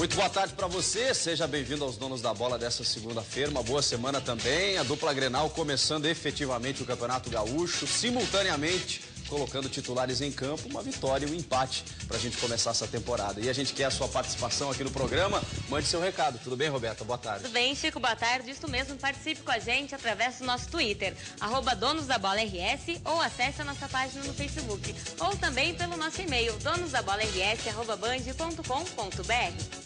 Muito boa tarde para você, seja bem-vindo aos Donos da Bola dessa segunda-feira, uma boa semana também, a dupla Grenal começando efetivamente o Campeonato Gaúcho, simultaneamente colocando titulares em campo, uma vitória e um empate para a gente começar essa temporada. E a gente quer a sua participação aqui no programa, mande seu recado. Tudo bem, Roberta? Boa tarde. Tudo bem, Chico, boa tarde. Isso mesmo, participe com a gente através do nosso Twitter, @donosdabolaRS, ou acesse a nossa página no Facebook, ou também pelo nosso e-mail, donosdabolars@band.com.br.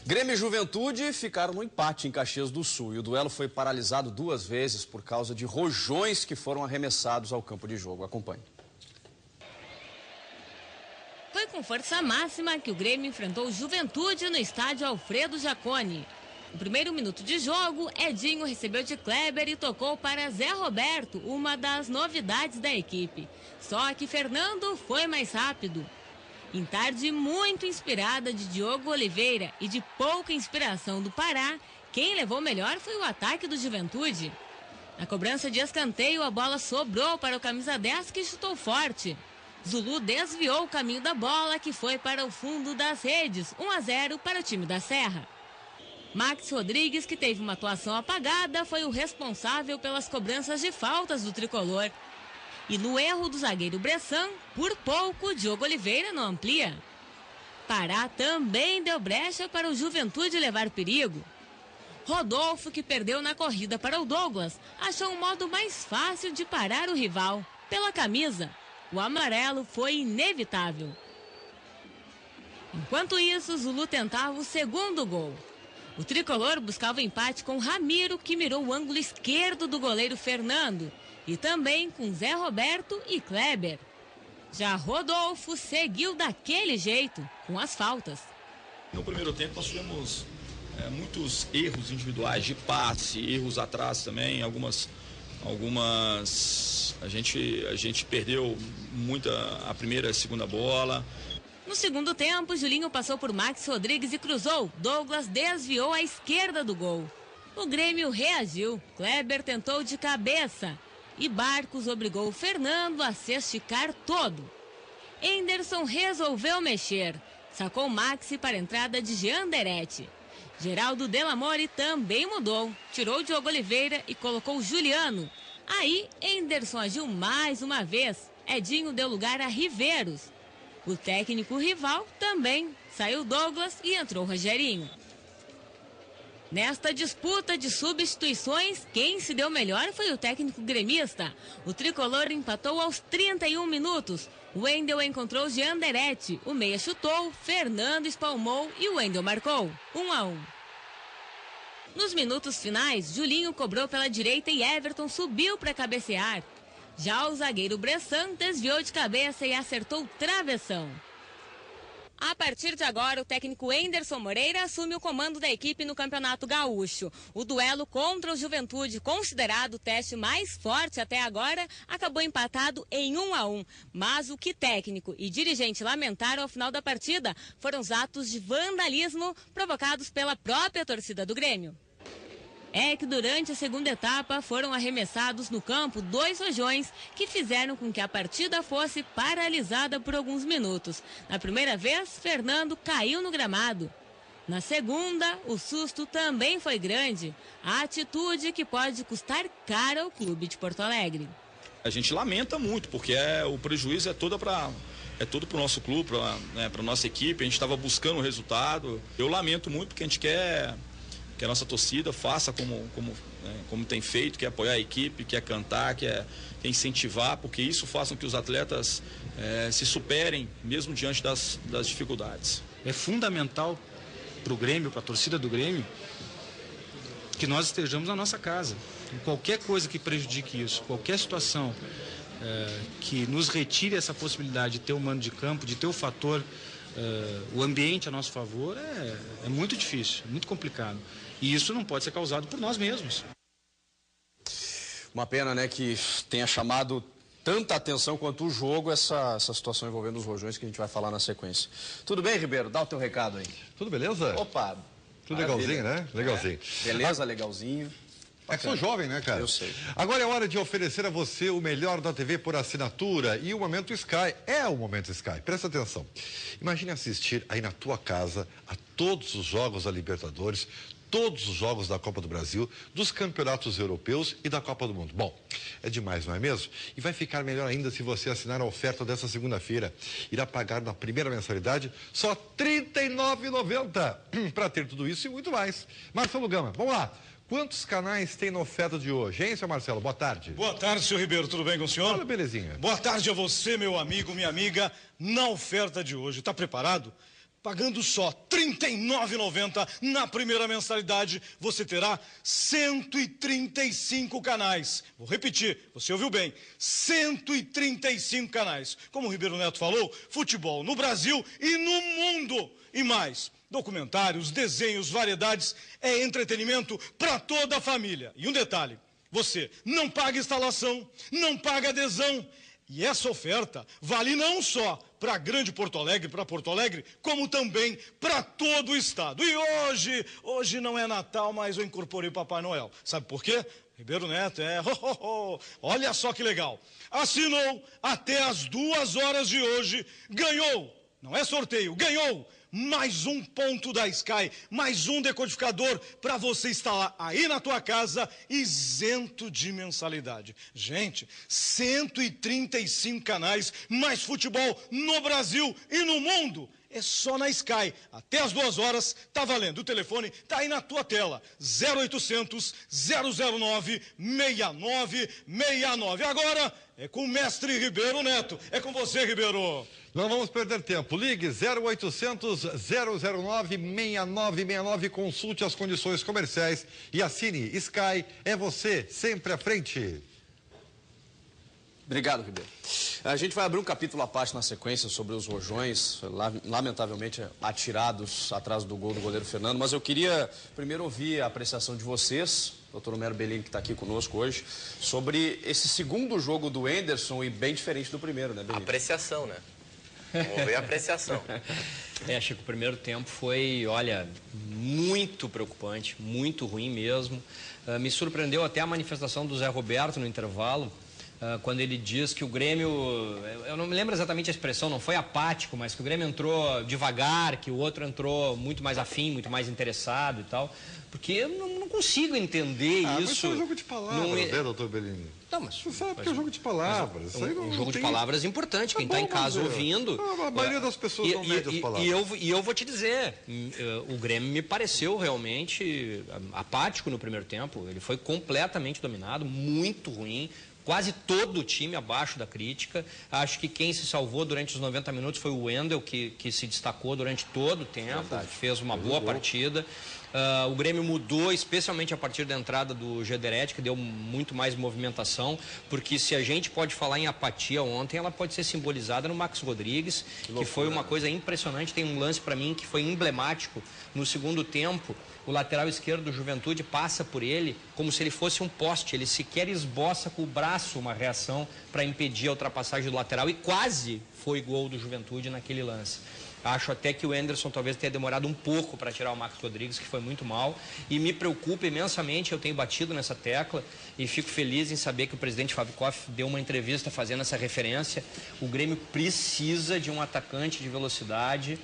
Grêmio e Juventude ficaram no empate em Caxias do Sul e o duelo foi paralisado 2 vezes por causa de rojões que foram arremessados ao campo de jogo. Acompanhe. Foi com força máxima que o Grêmio enfrentou o Juventude no estádio Alfredo Jaconi. No primeiro minuto de jogo, Edinho recebeu de Kleber e tocou para Zé Roberto, uma das novidades da equipe. Só que Fernando foi mais rápido. Em tarde muito inspirada de Diogo Oliveira e de pouca inspiração do Pará, quem levou melhor foi o ataque do Juventude. Na cobrança de escanteio, a bola sobrou para o camisa 10 que chutou forte. Zulu desviou o caminho da bola que foi para o fundo das redes, 1-0 para o time da Serra. Max Rodrigues, que teve uma atuação apagada, foi o responsável pelas cobranças de faltas do tricolor. E no erro do zagueiro Bressan, por pouco, Diogo Oliveira não amplia. Pará também deu brecha para o Juventude levar perigo. Rodolfo, que perdeu na corrida para o Douglas, achou um modo mais fácil de parar o rival, pela camisa. O amarelo foi inevitável. Enquanto isso, Zulu tentava o segundo gol. O tricolor buscava o empate com Ramiro, que mirou o ângulo esquerdo do goleiro Fernando, e também com Zé Roberto e Kleber. Já Rodolfo seguiu daquele jeito, com as faltas. No primeiro tempo nós tivemos muitos erros individuais de passe, erros atrás também, algumas a gente perdeu muito a primeira e a segunda bola. No segundo tempo, Julinho passou por Max Rodrigues e cruzou. Douglas desviou à esquerda do gol. O Grêmio reagiu. Kleber tentou de cabeça. E Barcos obrigou o Fernando a se esticar todo. Henderson resolveu mexer. Sacou Maxi para a entrada de Jean Derete. Geraldo Delamore também mudou. Tirou Diogo Oliveira e colocou Juliano. Aí, Henderson agiu mais uma vez. Edinho deu lugar a Riveiros. O técnico rival também. Saiu Douglas e entrou Rogerinho. Nesta disputa de substituições, quem se deu melhor foi o técnico gremista. O tricolor empatou aos 31 minutos. O Wendel encontrou Jean Derete. O meia chutou, Fernando espalmou e o Wendel marcou. 1-1. Nos minutos finais, Julinho cobrou pela direita e Everton subiu para cabecear. Já o zagueiro Bressan desviou de cabeça e acertou o travessão. A partir de agora, o técnico Enderson Moreira assume o comando da equipe no Campeonato Gaúcho. O duelo contra o Juventude, considerado o teste mais forte até agora, acabou empatado em 1-1. Mas o que técnico e dirigente lamentaram ao final da partida foram os atos de vandalismo provocados pela própria torcida do Grêmio. É que durante a segunda etapa foram arremessados no campo 2 rojões que fizeram com que a partida fosse paralisada por alguns minutos. Na primeira vez, Fernando caiu no gramado. Na segunda, o susto também foi grande. A atitude que pode custar caro ao clube de Porto Alegre. A gente lamenta muito, porque o prejuízo é todo para o nosso clube, para a nossa equipe. A gente estava buscando o resultado. Eu lamento muito porque a gente quer que a nossa torcida faça como tem feito, que é apoiar a equipe, que é cantar, que é incentivar, porque isso faz com que os atletas se superem, mesmo diante das dificuldades. É fundamental para o Grêmio, para a torcida do Grêmio, que nós estejamos na nossa casa. Qualquer coisa que prejudique isso, qualquer situação que nos retire essa possibilidade de ter o mando de campo, de ter o fator, o ambiente a nosso favor, é muito difícil, muito complicado. E isso não pode ser causado por nós mesmos. Uma pena, né, que tenha chamado tanta atenção quanto o jogo essa situação envolvendo os rojões que a gente vai falar na sequência. Tudo bem, Ribeiro? Dá o teu recado aí. Tudo beleza? Opa! Tudo legalzinho, né? Legalzinho. Beleza, legalzinho. É que sou jovem, né, cara? Eu sei. Agora é hora de oferecer a você o melhor da TV por assinatura e o Momento Sky é o Momento Sky. Presta atenção. Imagine assistir aí na tua casa a todos os jogos da Libertadores, todos os jogos da Copa do Brasil, dos campeonatos europeus e da Copa do Mundo. Bom, é demais, não é mesmo? E vai ficar melhor ainda se você assinar a oferta dessa segunda-feira. Irá pagar na primeira mensalidade só R$ 39,90 para ter tudo isso e muito mais. Marcelo Gama, vamos lá. Quantos canais tem na oferta de hoje, hein, seu Marcelo? Boa tarde. Boa tarde, senhor Ribeiro. Tudo bem com o senhor? Olha, belezinha. Boa tarde a você, meu amigo, minha amiga. Na oferta de hoje, tá preparado? Pagando só R$ 39,90 na primeira mensalidade, você terá 135 canais. Vou repetir, você ouviu bem, 135 canais. Como o Ribeiro Neto falou, futebol no Brasil e no mundo. E mais, documentários, desenhos, variedades, é entretenimento para toda a família. E um detalhe, você não paga instalação, não paga adesão. E essa oferta vale não só para a Grande Porto Alegre, para Porto Alegre, como também para todo o estado. E hoje não é Natal, mas eu incorporei Papai Noel. Sabe por quê? Ribeiro Neto, olha só que legal. Assinou até as 2 horas de hoje, ganhou, não é sorteio, ganhou mais um ponto da Sky, mais um decodificador para você instalar aí na tua casa, isento de mensalidade. Gente, 135 canais, mais futebol no Brasil e no mundo. É só na Sky. Até as 2 horas, tá valendo. O telefone tá aí na tua tela. 0800 009 6969. Agora é com o mestre Ribeiro Neto. É com você, Ribeiro. Não vamos perder tempo. Ligue 0800 009 6969. Consulte as condições comerciais e assine. Sky é você, sempre à frente. Obrigado, Ribeiro. A gente vai abrir um capítulo à parte na sequência sobre os rojões, lamentavelmente atirados atrás do gol do goleiro Fernando, mas eu queria primeiro ouvir a apreciação de vocês, doutor Homero Bellini, que está aqui conosco hoje, sobre esse segundo jogo do Anderson e bem diferente do primeiro, né, Bellini? Apreciação, né? Vamos ver a apreciação. Chico, o primeiro tempo foi, olha, muito preocupante, muito ruim mesmo. Me surpreendeu até a manifestação do Zé Roberto no intervalo, quando ele diz que o Grêmio, eu não me lembro exatamente a expressão, não foi apático, mas que o Grêmio entrou devagar, que o outro entrou muito mais afim, muito mais interessado e tal, porque eu não consigo entender isso. Mas foi um jogo de palavras, né, doutor Bellini? Não, mas você sabe que é um jogo de palavras. Um jogo de palavras importante, quem está em casa ouvindo. A maioria das pessoas não mede as palavras. E eu vou te dizer, o Grêmio me pareceu realmente apático no primeiro tempo, ele foi completamente dominado, muito ruim. Quase todo o time abaixo da crítica. Acho que quem se salvou durante os 90 minutos foi o Wendel, que se destacou durante todo o tempo, fez uma boa partida. O Grêmio mudou, especialmente a partir da entrada do Gederet, que deu muito mais movimentação, porque se a gente pode falar em apatia ontem, ela pode ser simbolizada no Max Rodrigues, que foi uma coisa impressionante. Tem um lance para mim que foi emblemático no segundo tempo. O lateral esquerdo do Juventude passa por ele como se ele fosse um poste. Ele sequer esboça com o braço uma reação para impedir a ultrapassagem do lateral e quase foi gol do Juventude naquele lance. Acho até que o Anderson talvez tenha demorado um pouco para tirar o Max Rodrigues, que foi muito mal. E me preocupa imensamente, eu tenho batido nessa tecla e fico feliz em saber que o presidente Fábio Koff deu uma entrevista fazendo essa referência. O Grêmio precisa de um atacante de velocidade,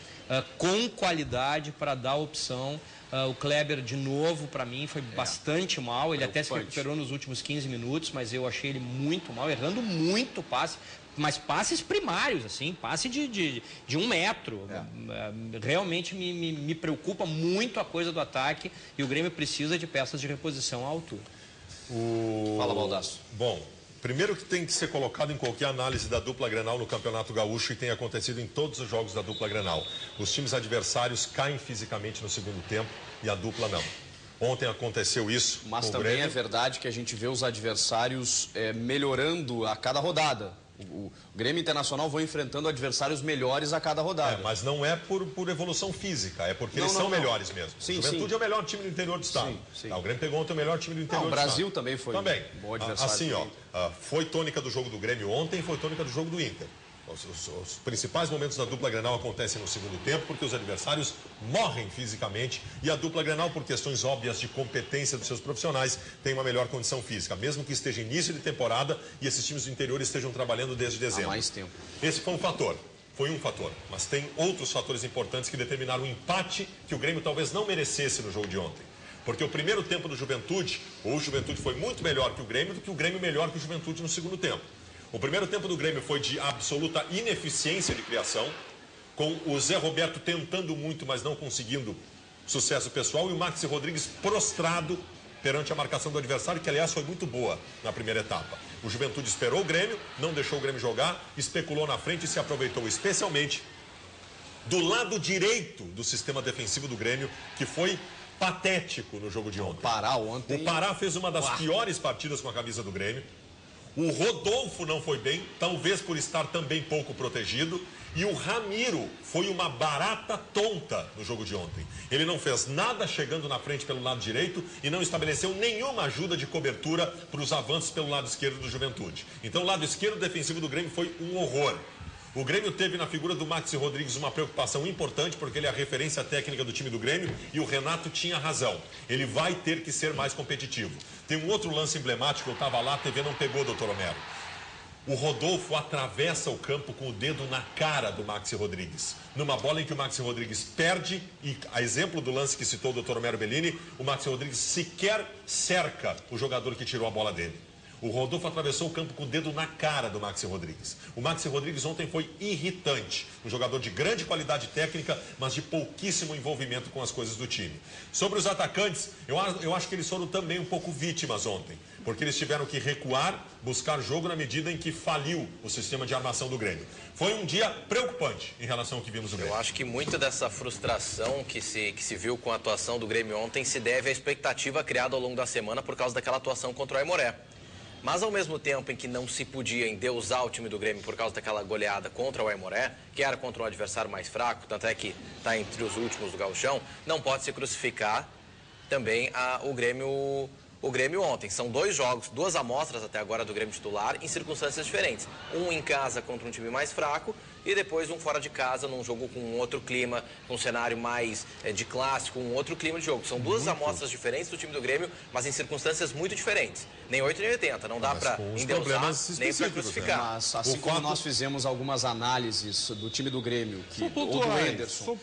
com qualidade para dar opção. O Kleber, de novo, para mim, foi bastante mal. Ele até se recuperou nos últimos 15 minutos, mas eu achei ele muito mal, errando muito passe. Mas passes primários, assim, passe de 1 metro. Realmente me preocupa muito a coisa do ataque e o Grêmio precisa de peças de reposição à altura. Fala, Baldasso. Bom, primeiro que tem que ser colocado em qualquer análise da dupla Grenal no Campeonato Gaúcho e tem acontecido em todos os jogos da dupla Grenal. Os times adversários caem fisicamente no segundo tempo e a dupla não. Ontem aconteceu isso. Mas também é verdade que a gente vê os adversários melhorando a cada rodada. O Grêmio Internacional vai enfrentando adversários melhores a cada rodada. Mas não é por evolução física, é porque eles são melhores mesmo. Sim, o Juventude é o melhor time do interior do estado. O Grêmio pegou ontem o melhor time do interior do estado. O Brasil também foi um bom adversário. Assim, foi tônica do jogo do Grêmio ontem, foi tônica do jogo do Inter. Os principais momentos da dupla Grenal acontecem no segundo tempo, porque os adversários morrem fisicamente e a dupla Grenal, por questões óbvias de competência dos seus profissionais, tem uma melhor condição física, mesmo que esteja início de temporada e esses times do interior estejam trabalhando desde dezembro. Há mais tempo. Esse foi um fator. Foi um fator, mas tem outros fatores importantes que determinaram o empate que o Grêmio talvez não merecesse no jogo de ontem. Porque o primeiro tempo do Juventude, o Juventude foi muito melhor que o Grêmio do que o Grêmio melhor que o Juventude no segundo tempo. O primeiro tempo do Grêmio foi de absoluta ineficiência de criação, com o Zé Roberto tentando muito, mas não conseguindo sucesso pessoal, e o Maxi Rodrigues prostrado perante a marcação do adversário, que aliás foi muito boa na primeira etapa. O Juventude esperou o Grêmio, não deixou o Grêmio jogar, especulou na frente e se aproveitou especialmente do lado direito do sistema defensivo do Grêmio, que foi patético no jogo de ontem. O Pará fez uma das piores partidas com a camisa do Grêmio. O Rodolfo não foi bem, talvez por estar também pouco protegido. E o Ramiro foi uma barata tonta no jogo de ontem. Ele não fez nada chegando na frente pelo lado direito e não estabeleceu nenhuma ajuda de cobertura para os avanços pelo lado esquerdo do Juventude. Então o lado esquerdo defensivo do Grêmio foi um horror. O Grêmio teve na figura do Maxi Rodrigues uma preocupação importante, porque ele é a referência técnica do time do Grêmio e o Renato tinha razão. Ele vai ter que ser mais competitivo. Tem um outro lance emblemático, eu estava lá, a TV não pegou, doutor Homero. O Rodolfo atravessa o campo com o dedo na cara do Maxi Rodrigues. Numa bola em que o Maxi Rodrigues perde, e a exemplo do lance que citou o doutor Homero Bellini, o Maxi Rodrigues sequer cerca o jogador que tirou a bola dele. O Rodolfo atravessou o campo com o dedo na cara do Maxi Rodrigues. O Maxi Rodrigues ontem foi irritante. Um jogador de grande qualidade técnica, mas de pouquíssimo envolvimento com as coisas do time. Sobre os atacantes, eu acho que eles foram também um pouco vítimas ontem. Porque eles tiveram que recuar, buscar jogo na medida em que faliu o sistema de armação do Grêmio. Foi um dia preocupante em relação ao que vimos no Grêmio. Eu acho que muito dessa frustração que se viu com a atuação do Grêmio ontem se deve à expectativa criada ao longo da semana por causa daquela atuação contra o Aimoré. Mas ao mesmo tempo em que não se podia endeusar o time do Grêmio por causa daquela goleada contra o Aimoré, que era contra um adversário mais fraco, tanto é que está entre os últimos do Gauchão, não pode se crucificar também o Grêmio ontem. São 2 jogos, 2 amostras até agora do Grêmio titular em circunstâncias diferentes. Um em casa contra um time mais fraco e depois um fora de casa num jogo com um outro clima, com um cenário mais de clássico, um outro clima de jogo. São 2 amostras diferentes do time do Grêmio, mas em circunstâncias muito diferentes. Nem 8 nem 80, não dá para endeusar, nem para crucificar. Mas assim como nós fizemos algumas análises do time do Grêmio, ou do Anderson,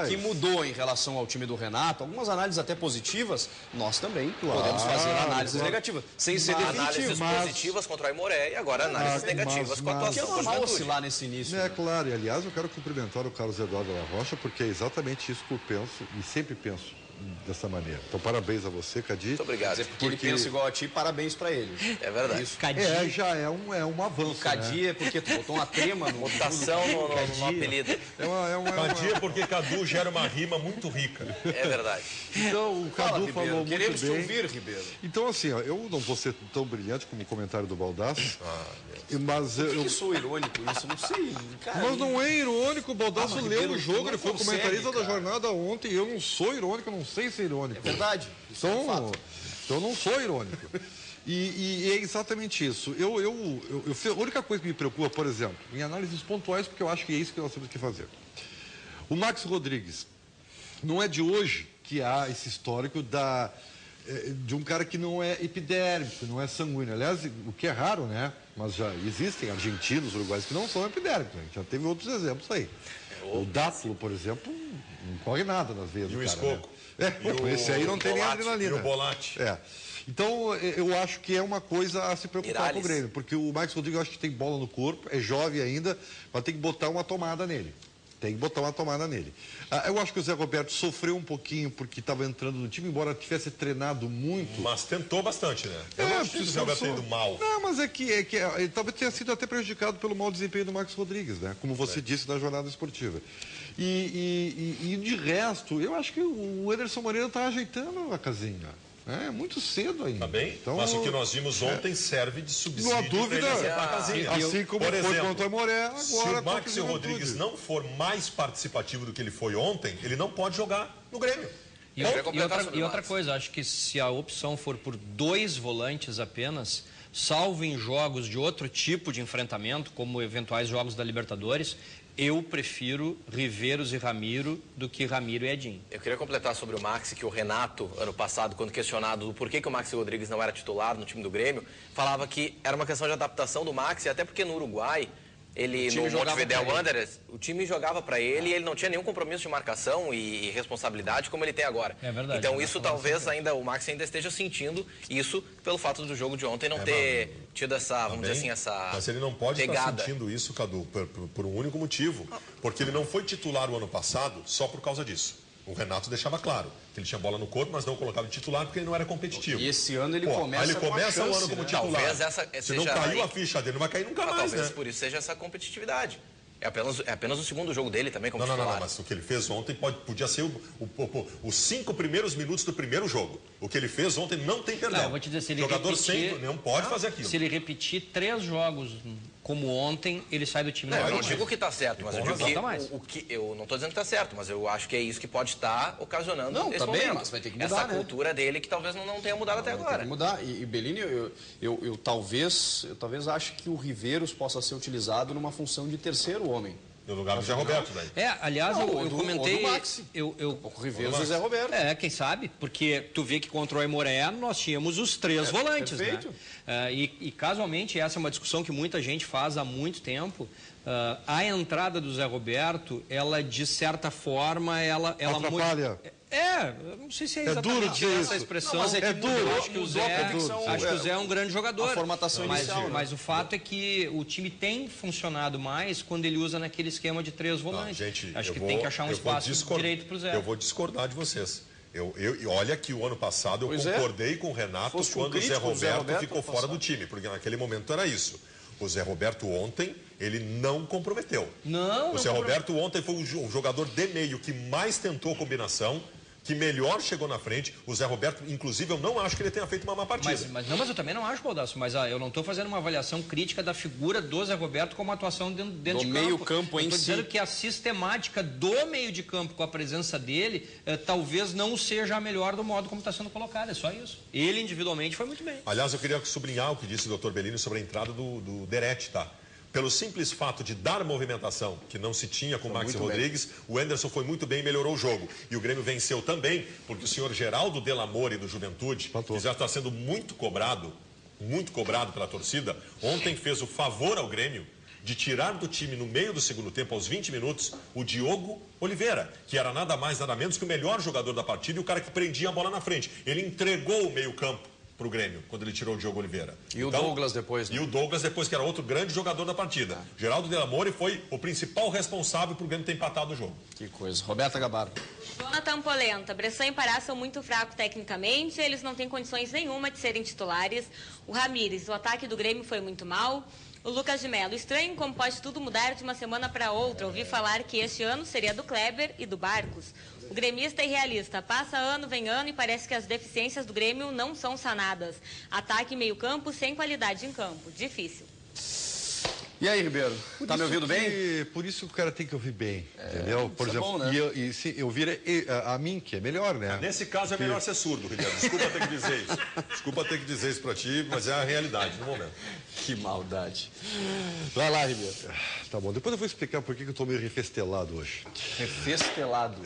que mudou em relação ao time do Renato, algumas análises até positivas, nós também podemos fazer análises negativas, sem ser definitivas. Análises positivas contra o Aimoré e agora análises negativas com a atuação do Juventude. Oscilar nesse início. Claro, e aliás eu quero cumprimentar o Carlos Eduardo La Rocha, porque é exatamente isso que eu penso e sempre penso dessa maneira. Então parabéns a você, Cadi. Muito obrigado. Porque ele pensa igual a ti, parabéns pra ele. É verdade. Isso. Cadi, já é um avanço. Cadi é porque tu botou uma trema no votação no apelido. Cadi é porque Cadu gera uma rima muito rica. É verdade. Então o Cadu falou muito bem. Queremos te ouvir, Ribeiro. Então assim, ó, eu não vou ser tão brilhante como o comentário do Baldasso. Mas eu sou irônico isso, não sei. Cara, mas não é irônico, o Baldasso leu o jogo, ele foi comentarista da jornada ontem. Eu não sou irônico, eu não sei ser irônico. É verdade. Então eu não sou irônico. E é exatamente isso. A única coisa que me preocupa, por exemplo, em análises pontuais, porque eu acho que é isso que nós temos que fazer. O Maxi Rodrigues, não é de hoje que há esse histórico de um cara que não é epidérmico, não é sanguíneo. Aliás, o que é raro, né? Mas já existem argentinos, uruguaios que não são epidérmicos. A gente já teve outros exemplos aí. O Dátulo, por exemplo, não corre nada nas veias do cara. Escoco. Né? Esse aí não tem nem adrenalina. E o Bolate. Então, eu acho que é uma coisa a se preocupar com o Grêmio, porque o Max Rodrigues, eu acho que tem bola no corpo, é jovem ainda, mas tem que botar uma tomada nele. Eu acho que o Zé Roberto sofreu um pouquinho porque estava entrando no time, embora tivesse treinado muito. Mas tentou bastante, né? Eu não acho que o Zé Roberto tenha ido mal. Não, mas é que ele talvez tenha sido até prejudicado pelo mau desempenho do Max Rodrigues, né? Como você disse na jornada esportiva. E de resto, eu acho que o Ederson Moreira está ajeitando a casinha. É muito cedo ainda. Tá bem? Então, mas o que nós vimos ontem serve de subsídio. Não há dúvida. Assim como por exemplo, foi contra o Aimoré, agora se o Maxi Rodrigues não for mais participativo do que ele foi ontem, ele não pode jogar no Grêmio. E outra coisa, acho que se a opção for por 2 volantes apenas, salvo em jogos de outro tipo de enfrentamento, como eventuais jogos da Libertadores, eu prefiro Riveros e Ramiro do que Ramiro e Edinho. Eu queria completar sobre o Maxi, que o Renato, ano passado, quando questionado do porquê que o Maxi Rodrigues não era titular no time do Grêmio, falava que era uma questão de adaptação do Maxi, até porque no Uruguai, ele no Montevideo Wanderers, o time jogava para ele e ele não tinha nenhum compromisso de marcação e responsabilidade como ele tem agora. É verdade. Então isso talvez ainda o Maxi ainda esteja sentindo isso pelo fato do jogo de ontem não ter tido essa, vamos dizer assim, essa Mas ele não pode pegada. estar sentindo isso, Cadu, por um único motivo. Porque ele não foi titular o ano passado só por causa disso. O Renato deixava claro que ele tinha bola no corpo, mas não colocava de titular porque ele não era competitivo. E esse ano ele começa ele começa com a chance, o ano como né? titular. Talvez Se não caiu a ficha dele, não vai cair nunca mais, talvez né? por isso seja essa competitividade. É apenas o segundo jogo dele também como Não, titular. mas o que ele fez ontem podia ser os 5 primeiros minutos do primeiro jogo. O que ele fez ontem não tem perdão. Não, eu vou te dizer, se ele jogador repetir, não pode fazer aquilo. Se ele repetir 3 jogos como ontem, ele sai do time. Não, eu não digo que está certo, mas eu digo que eu não estou dizendo que está certo, mas eu acho que é isso que pode estar ocasionando esse momento. Bem, mas vai ter que mudar, essa né? cultura dele que talvez não tenha mudado até agora. Tem que mudar. E Bellini, eu talvez acho que o Riveros possa ser utilizado numa função de terceiro homem. No lugar do Zé Roberto, daí. Aliás, eu comentei... O Maxi. O Riveros e o Zé Roberto. Quem sabe? Porque tu vê que contra o Aimoré nós tínhamos os 3 volantes, perfeito. Né? E casualmente, essa é uma discussão que muita gente faz há muito tempo. A entrada do Zé Roberto, ela de certa forma, ela atrapalha. Eu não sei se é exatamente essa expressão. Não, mas é duro. Eu acho que o Zé é um grande jogador. A formatação inicial. Mas o fato é que o time tem funcionado mais quando ele usa naquele esquema de 3 volantes. Acho que tem que achar um espaço direito para o Zé. Eu vou discordar de vocês. Olha que o ano passado eu concordei com o Renato quando o Zé Roberto ficou fora do time, porque naquele momento era isso. O Zé Roberto ontem, ele não comprometeu. O Zé Roberto ontem foi o jogador de meio que mais tentou combinação, que melhor chegou na frente. O Zé Roberto, inclusive, eu não acho que ele tenha feito uma má partida. Mas eu também não acho, Baldasso. Mas eu não estou fazendo uma avaliação crítica da figura do Zé Roberto como atuação dentro de campo. meio campo em si. Estou dizendo que a sistemática do meio de campo com a presença dele talvez não seja a melhor do modo como está sendo colocado. É só isso. Ele individualmente foi muito bem. Aliás, eu queria sublinhar o que disse o Dr. Bellini sobre a entrada do Derete, tá? Pelo simples fato de dar movimentação, que não se tinha com o Maxi Rodrigues, o Anderson foi muito bem e melhorou o jogo. E o Grêmio venceu também, porque o senhor Geraldo Delamore do Juventude, que já está sendo muito cobrado pela torcida, ontem fez o favor ao Grêmio de tirar do time no meio do segundo tempo, aos 20 minutos, o Diogo Oliveira, que era nada mais, nada menos que o melhor jogador da partida e o cara que prendia a bola na frente. Ele entregou o meio-campo para o Grêmio, quando ele tirou o Diogo Oliveira. E o Douglas depois, né? E o Douglas depois, que era outro grande jogador da partida. Geraldo Delamore foi o principal responsável para o Grêmio ter empatado o jogo. Que coisa. Roberta Gabardo. Jonathan Polenta, Bressan e Pará são muito fracos tecnicamente, eles não têm condições nenhuma de serem titulares. O Ramires, o ataque do Grêmio foi muito mal. O Lucas de Mello, estranho como pode tudo mudar de uma semana para outra. Ouvi falar que este ano seria do Kleber e do Barcos. O gremista é irrealista. Passa ano, vem ano e parece que as deficiências do Grêmio não são sanadas. Ataque e meio campo sem qualidade em campo. Difícil. E aí, Ribeiro? Tá me ouvindo bem? Por isso que o cara tem que ouvir bem, entendeu? Por exemplo, é bom, né? se eu vir a mim, que é melhor, né? Nesse caso é melhor ser surdo, Ribeiro. Desculpa ter que dizer isso. Desculpa ter que dizer isso pra ti, mas é a realidade no momento. Que maldade. Vai lá, Ribeiro. Tá bom, depois eu vou explicar por que eu tô meio refestelado hoje. Refestelado?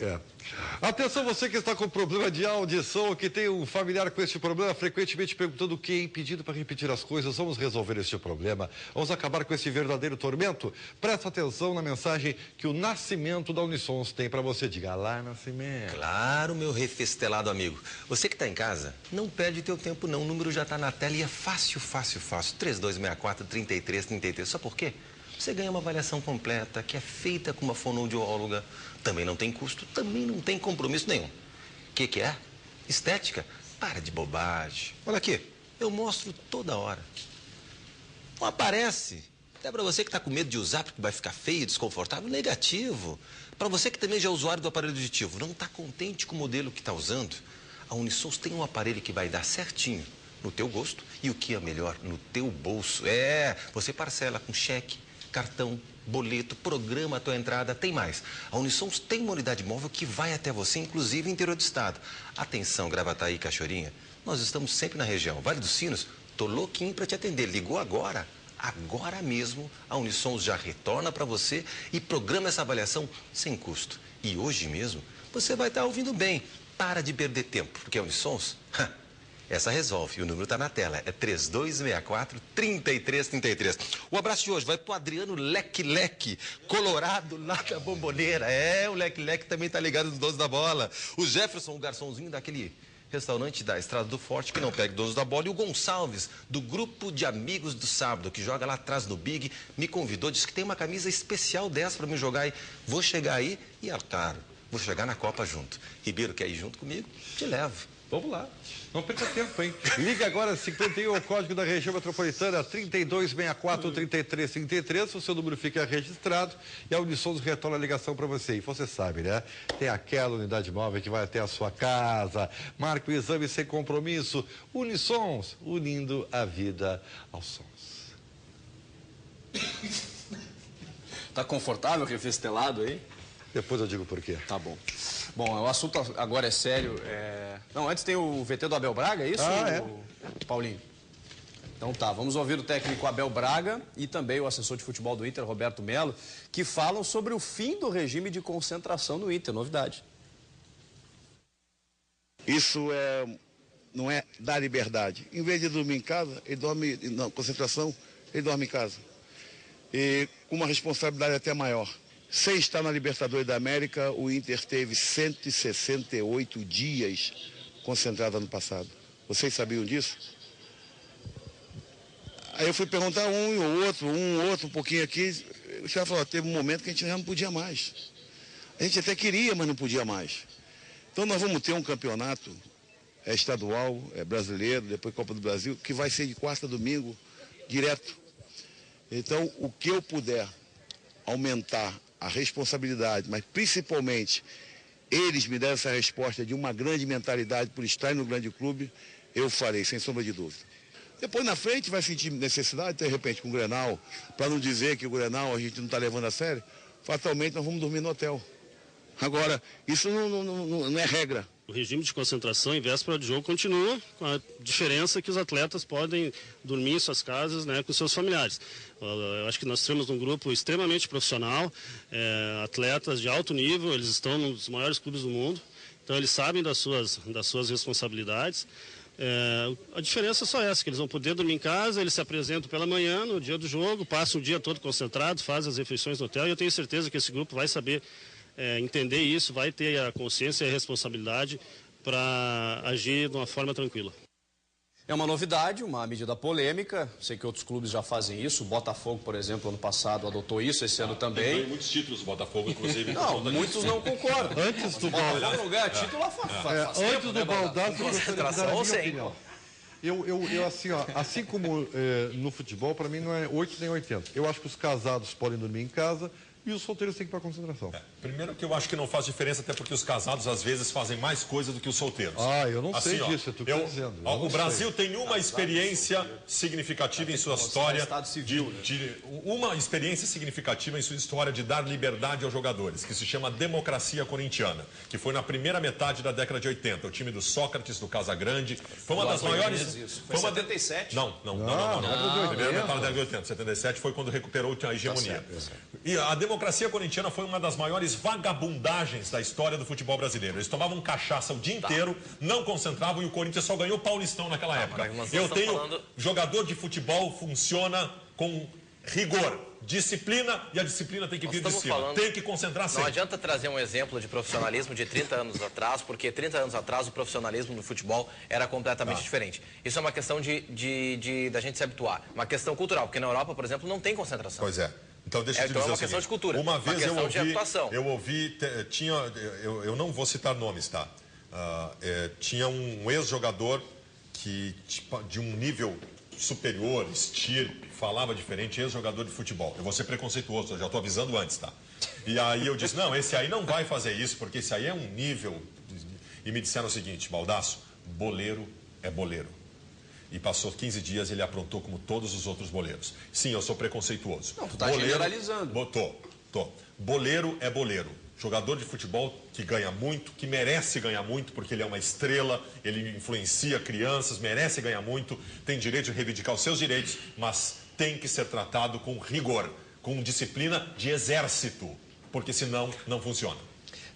Atenção, você que está com problema de audição ou que tem um familiar com este problema, frequentemente perguntando o que é impedido para repetir as coisas, vamos resolver este problema. Vamos acabar com esse verdadeiro tormento. Presta atenção na mensagem que o Nascimento da Unisons tem para você. Diga lá, Nascimento. Claro, meu refestelado amigo. Você que está em casa, não perde teu tempo não. O número já está na tela e é fácil, fácil, fácil. 3264-3333. Sabe por quê? Você ganha uma avaliação completa, que é feita com uma fonoaudióloga. Também não tem custo, também não tem compromisso nenhum. O que é? Estética? Para de bobagem. Olha aqui, eu mostro toda hora. Não aparece. Até para você que está com medo de usar porque vai ficar feio, desconfortável, negativo. Para você que também já é usuário do aparelho auditivo, não está contente com o modelo que está usando, a Unisons tem um aparelho que vai dar certinho no teu gosto e o que é melhor, no teu bolso. Você parcela com cheque, cartão, boleto, programa a tua entrada, tem mais. A Unisons tem uma unidade móvel que vai até você, inclusive interior do estado. Atenção, Gravataí e Cachoeirinha, nós estamos sempre na região. Vale dos Sinos, Tô louquinho para te atender. Ligou agora? Agora mesmo, a Unisons já retorna para você e programa essa avaliação sem custo. E hoje mesmo, você vai estar ouvindo bem. Para de perder tempo, porque a Unisons, essa resolve. O número está na tela, é 3264-3333. O abraço de hoje vai pro Adriano Leque, colorado lá da Bomboneira. O Leque também tá ligado nos donos da bola. O Jefferson, o garçomzinho daquele restaurante da Estrada do Forte, que não pega donos da bola. E o Gonçalves, do grupo de amigos do sábado, que joga lá atrás no Big, me convidou, disse que tem uma camisa especial dessa para me jogar aí. Vou chegar aí e, claro, vou chegar na Copa junto. Ribeiro, quer ir junto comigo? Te levo. Vamos lá. Não perca tempo, hein? Liga agora 51, o código da região metropolitana, 3264-3333. O seu número fica registrado e a Unisons retorna a ligação para você. E você sabe, né? Tem aquela unidade móvel que vai até a sua casa. Marque o exame sem compromisso. Unisons, unindo a vida aos sons. Tá confortável, refestelado aí? Depois eu digo por quê. Tá bom. Bom, o assunto agora é sério. Não, antes tem o VT do Abel Braga, é isso, Paulinho? Então tá, vamos ouvir o técnico Abel Braga e também o assessor de futebol do Inter, Roberto Melo, que falam sobre o fim do regime de concentração no Inter, novidade. Isso não é dar liberdade. Em vez de dormir em casa, ele dorme, na concentração, ele dorme em casa. E com uma responsabilidade até maior. Sem estar na Libertadores da América, o Inter teve 168 dias concentrado ano passado. Vocês sabiam disso? Aí eu fui perguntar um outro, um pouquinho aqui. O cara falou, teve um momento que a gente já não podia mais. A gente até queria, mas não podia mais. Então nós vamos ter um campeonato estadual, brasileiro, depois Copa do Brasil, que vai ser de quarta a domingo, direto. Então, o que eu puder aumentar a responsabilidade, mas principalmente eles me deram essa resposta de uma grande mentalidade por estar no grande clube, eu farei, sem sombra de dúvida. Depois na frente vai sentir necessidade, de repente, com o Grenal, para não dizer que o Grenal a gente não está levando a sério, fatalmente nós vamos dormir no hotel. Agora, isso não é regra. O regime de concentração em véspera de jogo continua, com a diferença que os atletas podem dormir em suas casas, né, com seus familiares. Eu acho que nós temos um grupo extremamente profissional, atletas de alto nível, eles estão num dos maiores clubes do mundo, então eles sabem das suas responsabilidades. A diferença é só essa, que eles vão poder dormir em casa, eles se apresentam pela manhã, no dia do jogo, passam o dia todo concentrado, fazem as refeições no hotel, e eu tenho certeza que esse grupo vai saber entender isso, vai ter a consciência e a responsabilidade para agir de uma forma tranquila. É uma novidade, uma medida polêmica. Sei que outros clubes já fazem isso. O Botafogo, por exemplo, ano passado adotou isso, esse ano também. Tem muitos títulos o Botafogo, inclusive. Não, muitos não concordam. Antes do Botafogo não ganha título lá faz tempo, antes do Baldassi, concentração ou sem. Eu assim, assim como no futebol, para mim não é 8 nem 80. Eu acho que os casados podem dormir em casa e os solteiros têm que ir para concentração. Primeiro que eu acho que não faz diferença, até porque os casados às vezes fazem mais coisa do que os solteiros. Eu não sei disso, tu está dizendo. O Brasil tem uma experiência significativa em sua história. Uma experiência significativa em sua história de dar liberdade aos jogadores, que se chama democracia corintiana, que foi na primeira metade da década de 80. O time do Sócrates, do Casagrande. Foi uma das maiores. Foi 77? Não. Primeira metade da década de 80. 77 foi quando recuperou a hegemonia. E a democracia corintiana foi uma das maiores vagabundagens da história do futebol brasileiro. Eles tomavam cachaça o dia inteiro, não concentravam e o Corinthians só ganhou Paulistão naquela época. Jogador de futebol funciona com rigor, disciplina, e a disciplina tem que vir de cima. Tem que concentrar sempre. Não adianta trazer um exemplo de profissionalismo de 30 anos atrás, porque 30 anos atrás o profissionalismo no futebol era completamente diferente. Isso é uma questão da gente se habituar. Uma questão cultural, porque na Europa, por exemplo, não tem concentração. Pois é. Então, deixa eu te dizer é uma questão de cultura. Uma vez eu ouvi, eu não vou citar nomes, tá? Tinha um ex-jogador que de um nível superior, estirpe, falava diferente, ex-jogador de futebol. Eu vou ser preconceituoso, eu já estou avisando antes, tá? E aí eu disse, não, esse aí não vai fazer isso, porque esse aí é um nível... E me disseram o seguinte, Baldasso, boleiro é boleiro. E passou 15 dias, ele aprontou como todos os outros boleiros. Sim, eu sou preconceituoso. Não, tu tá generalizando. Tô. Boleiro é boleiro. Jogador de futebol que ganha muito, que merece ganhar muito, porque ele é uma estrela, ele influencia crianças, merece ganhar muito, tem direito de reivindicar os seus direitos, mas tem que ser tratado com rigor, com disciplina de exército, porque senão não funciona.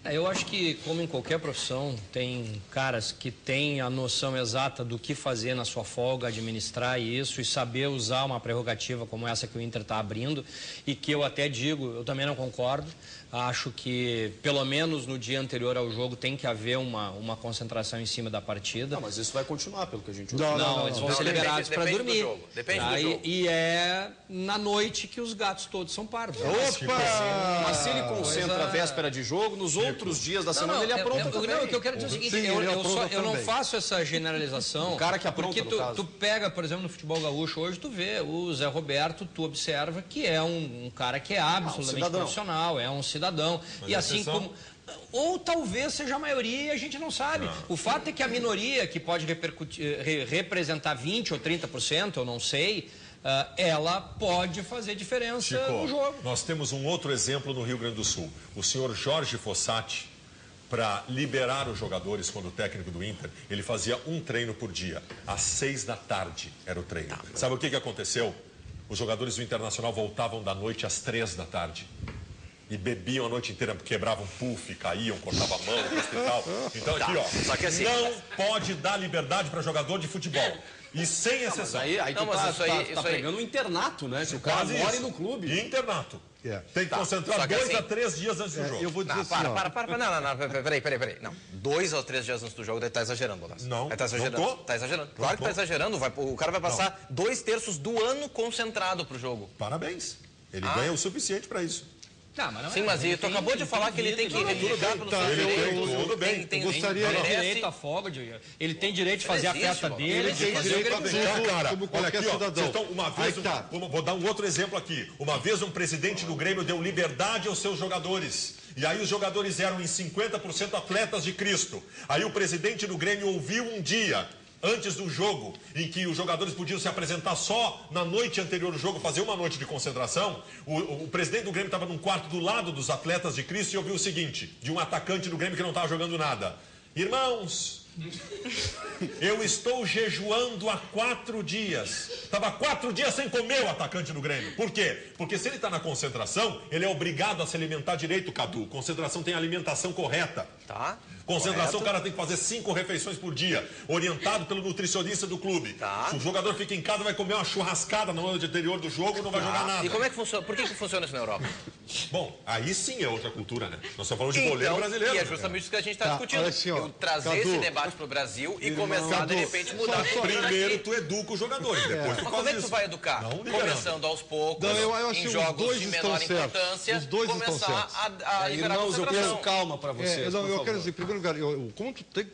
Eu acho que, como em qualquer profissão, tem caras que têm a noção exata do que fazer na sua folga, administrar isso e saber usar uma prerrogativa como essa que o Inter está abrindo, e que eu até digo, eu também não concordo. Acho que, pelo menos no dia anterior ao jogo, tem que haver uma concentração em cima da partida. Não, mas isso vai continuar, pelo que a gente... Não, eles vão ser liberados para dormir. Depende do jogo. E é na noite que os gatos todos são parvos. Opa! Mas se ele concentra a véspera de jogo, nos outros dias da semana ele apronta também. Não, o que eu quero dizer é o seguinte, eu não faço essa generalização. O cara que apronta, porque tu pega, por exemplo, no futebol gaúcho hoje, tu vê o Zé Roberto, tu observa que é um cara que é absolutamente profissional, é um cidadão. Mas e assim como... Ou talvez seja a maioria e a gente não sabe. O fato é que a minoria, que pode representar 20% ou 30%, eu não sei, ela pode fazer diferença Chico, no jogo. Nós temos um outro exemplo no Rio Grande do Sul. O senhor Jorge Fossati, para liberar os jogadores quando técnico do Inter, ele fazia um treino por dia. Às 6 da tarde era o treino. Sabe o que aconteceu? Os jogadores do Internacional voltavam da noite às 3 da tarde. E bebiam a noite inteira, quebravam puff, caíam, cortavam a mão no hospital. Então aqui, ó, Só que assim, não pode dar liberdade para jogador de futebol. E sem exceção. Aí tu tá pegando um internato, né? Se o cara mora no clube. E internato. Tem que concentrar 2 a 3 dias antes do jogo. Eu vou dizer assim, peraí. Não, 2 ou 3 dias antes do jogo, daí tá exagerando, Bolas. Não, tá exagerando. não tô. Tá exagerando. Claro que tá exagerando. O cara vai passar 2/3 do ano concentrado pro jogo. Parabéns. Ele ganha o suficiente para isso. Sim, mas tu acabou de falar que ele tem que reivindicar pelos seus direitos. Tudo bem. Tem direito à folga, ele tem direito de fazer a festa dele. Ele tem direito a brincar, cara. como qualquer cidadão. Então, uma vez, vou dar um outro exemplo aqui. Uma vez um presidente do Grêmio deu liberdade aos seus jogadores. E aí os jogadores eram em 50% atletas de Cristo. Aí o presidente do Grêmio ouviu um dia, antes do jogo, em que os jogadores podiam se apresentar só na noite anterior do jogo, fazer uma noite de concentração, o presidente do Grêmio estava num quarto do lado dos atletas de Cristo e ouviu o seguinte, de um atacante do Grêmio que não estava jogando nada: irmãos, eu estou jejuando há 4 dias. Estava 4 dias sem comer o atacante do Grêmio. Por quê? Porque se ele está na concentração, ele é obrigado a se alimentar direito, Cadu. Concentração tem alimentação correta. Tá. Concentração, o cara tem que fazer 5 refeições por dia, orientado pelo nutricionista do clube. Tá. Se o jogador fica em casa, vai comer uma churrascada na noite anterior do jogo, não vai jogar nada. E como é que funciona? Por que funciona isso na Europa? Bom, aí sim é outra cultura, né? Nós estamos falando de goleiro brasileiro. E é justamente isso que a gente está discutindo. Assim, eu trazer esse debate para o Brasil e começar, de repente, mudar. Primeiro tu educa os jogadores, depois tu Mas como é que tu vai educar? Começando aos poucos, em jogos de menor importância, os dois começar a liberar a Irmãos, eu concentração. peço calma para vocês. Eu quero dizer, em primeiro lugar, como tu tem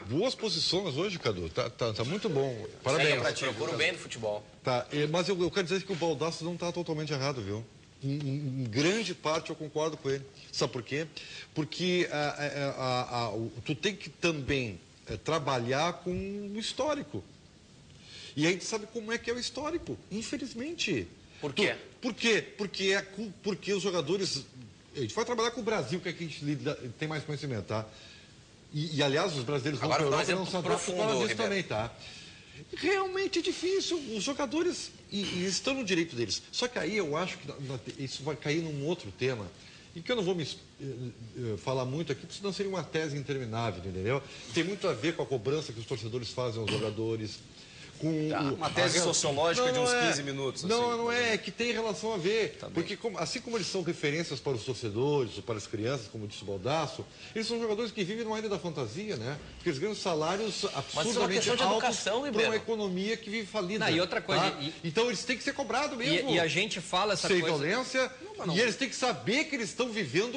boas posições hoje, Cadu, tá muito bom. Parabéns. Procura o bem do futebol. Mas eu quero dizer que o Baldasso não está totalmente errado, viu? Em grande parte eu concordo com ele. Sabe por quê? Porque tu tem que também trabalhar com o histórico. E a gente sabe como é que é o histórico, infelizmente. Por quê? Por quê? Porque os jogadores... A gente vai trabalhar com o Brasil, que é que a gente tem mais conhecimento, tá? E aliás, os brasileiros vão para a Europa e não sabem disso também, tá? Realmente é difícil. Os jogadores e estão no direito deles. Só que aí eu acho que isso vai cair num outro tema, e que eu não vou me falar muito aqui, porque senão seria uma tese interminável, entendeu? Tem muito a ver com a cobrança que os torcedores fazem aos jogadores. Uma tese sociológica de uns 15 minutos. Não é que tem relação a ver. Porque assim como eles são referências para os torcedores, para as crianças, como disse o Baldasso, eles são jogadores que vivem numa ilha da fantasia, né? Porque eles ganham salários absurdamente altos para uma economia que vive falida. E outra coisa... Tá? Então eles têm que ser cobrados mesmo. E a gente fala essa sem coisa... violência. E eles têm que saber que eles estão vivendo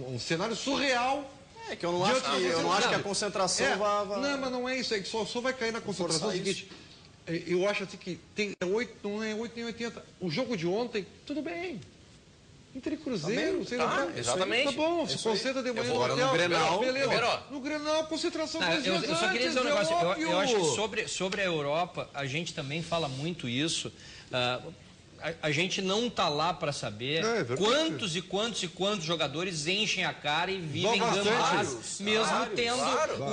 um cenário surreal. É que eu não acho que a concentração vai... Não, mas não é isso. É que só vai cair na concentração. É o seguinte, eu acho assim que não é 8 nem 80. O jogo de ontem, tudo bem. Inter e Cruzeiro. Exatamente. Tá bom, se concentra de manhã no hotel. No Grenal. Beleza. No Grenal, concentração. Eu só queria dizer um negócio. Eu acho que sobre a Europa, a gente também fala muito isso. A gente não tá lá para saber quantos e quantos jogadores enchem a cara e vivem dando gás, mesmo tendo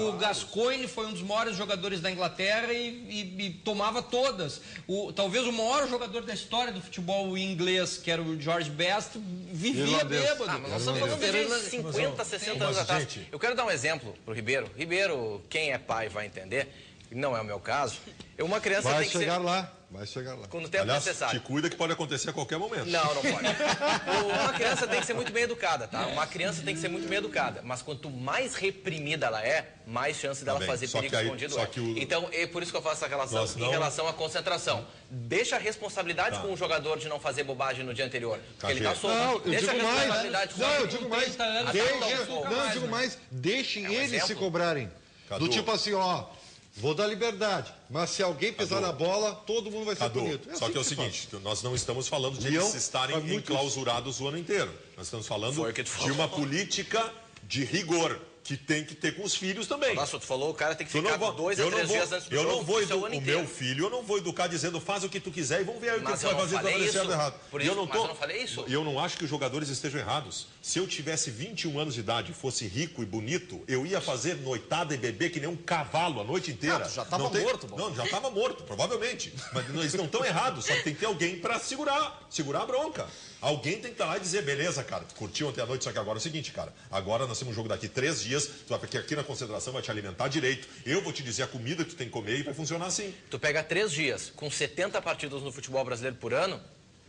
o Gascoigne foi um dos maiores jogadores da Inglaterra e tomava todas. Talvez o maior jogador da história do futebol inglês, que era o George Best, vivia bêbado. Mas nós estamos falando de 50, 60 anos atrás. Eu quero dar um exemplo pro Ribeiro. Ribeiro, quem é pai vai entender, não é o meu caso. Uma criança tem que ser... Vai chegar lá. Quando o tempo necessário. Te cuida que pode acontecer a qualquer momento. Não pode. Uma criança tem que ser muito bem educada, tá? Uma criança tem que ser muito bem educada. Mas quanto mais reprimida ela é, mais chance dela fazer perigo escondido é. Então, é por isso que eu faço essa relação em relação à concentração. Deixa a responsabilidade com o jogador de não fazer bobagem no dia anterior. Porque ele tá solto. Deixa a responsabilidade com eu digo mais. Eu digo mais. Deixem eles se cobrarem. Do tipo assim, ó... Vou dar liberdade, mas se alguém pisar na bola, todo mundo vai ser punido. Só que é o seguinte, nós não estamos falando de eles estarem enclausurados o ano inteiro. Nós estamos falando de uma política de rigor, que tem que ter com os filhos também. Nossa, tu falou, o cara tem que ficar 2 a 3 dias antes do jogo. Eu não vou o meu filho, eu não vou educar dizendo faz o que tu quiser e vamos ver o que tu vai fazer quando ele certo errado. Mas eu não falei isso. E eu não acho que os jogadores estejam errados. Se eu tivesse 21 anos de idade e fosse rico e bonito, eu ia fazer noitada e beber que nem um cavalo a noite inteira. Já estava morto, bom. Não, já estava morto, provavelmente. Mas eles não estão errados, só que tem que ter alguém para segurar a bronca. Alguém tem que estar lá e dizer, beleza, cara, tu curtiu ontem à noite, só que agora é o seguinte, cara, agora nós temos um jogo daqui 3 dias, tu vai aqui na concentração, vai te alimentar direito, eu vou te dizer a comida que tu tem que comer e vai funcionar assim. Tu pega 3 dias, com 70 partidas no futebol brasileiro por ano,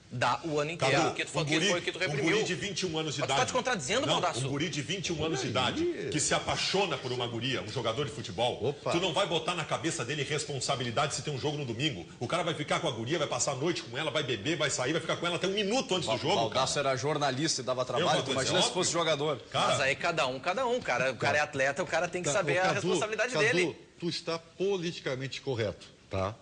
dá o ano inteiro. Cadu, que tu reprimiu. Um guri de 21 anos de idade. Tu tá te contradizendo, Baldasso. Um guri de 21 anos de idade que se apaixona por uma guria, um jogador de futebol, tu não vai botar na cabeça dele responsabilidade se tem um jogo no domingo. O cara vai ficar com a guria, vai passar a noite com ela, vai beber, vai sair, vai ficar com ela até 1 minuto antes do jogo. O Baldasso era jornalista e dava trabalho, imagina se fosse jogador. Cara, mas aí cada um, cara. O cara é atleta, o cara tem que saber a responsabilidade dele. Tu está politicamente correto, tá?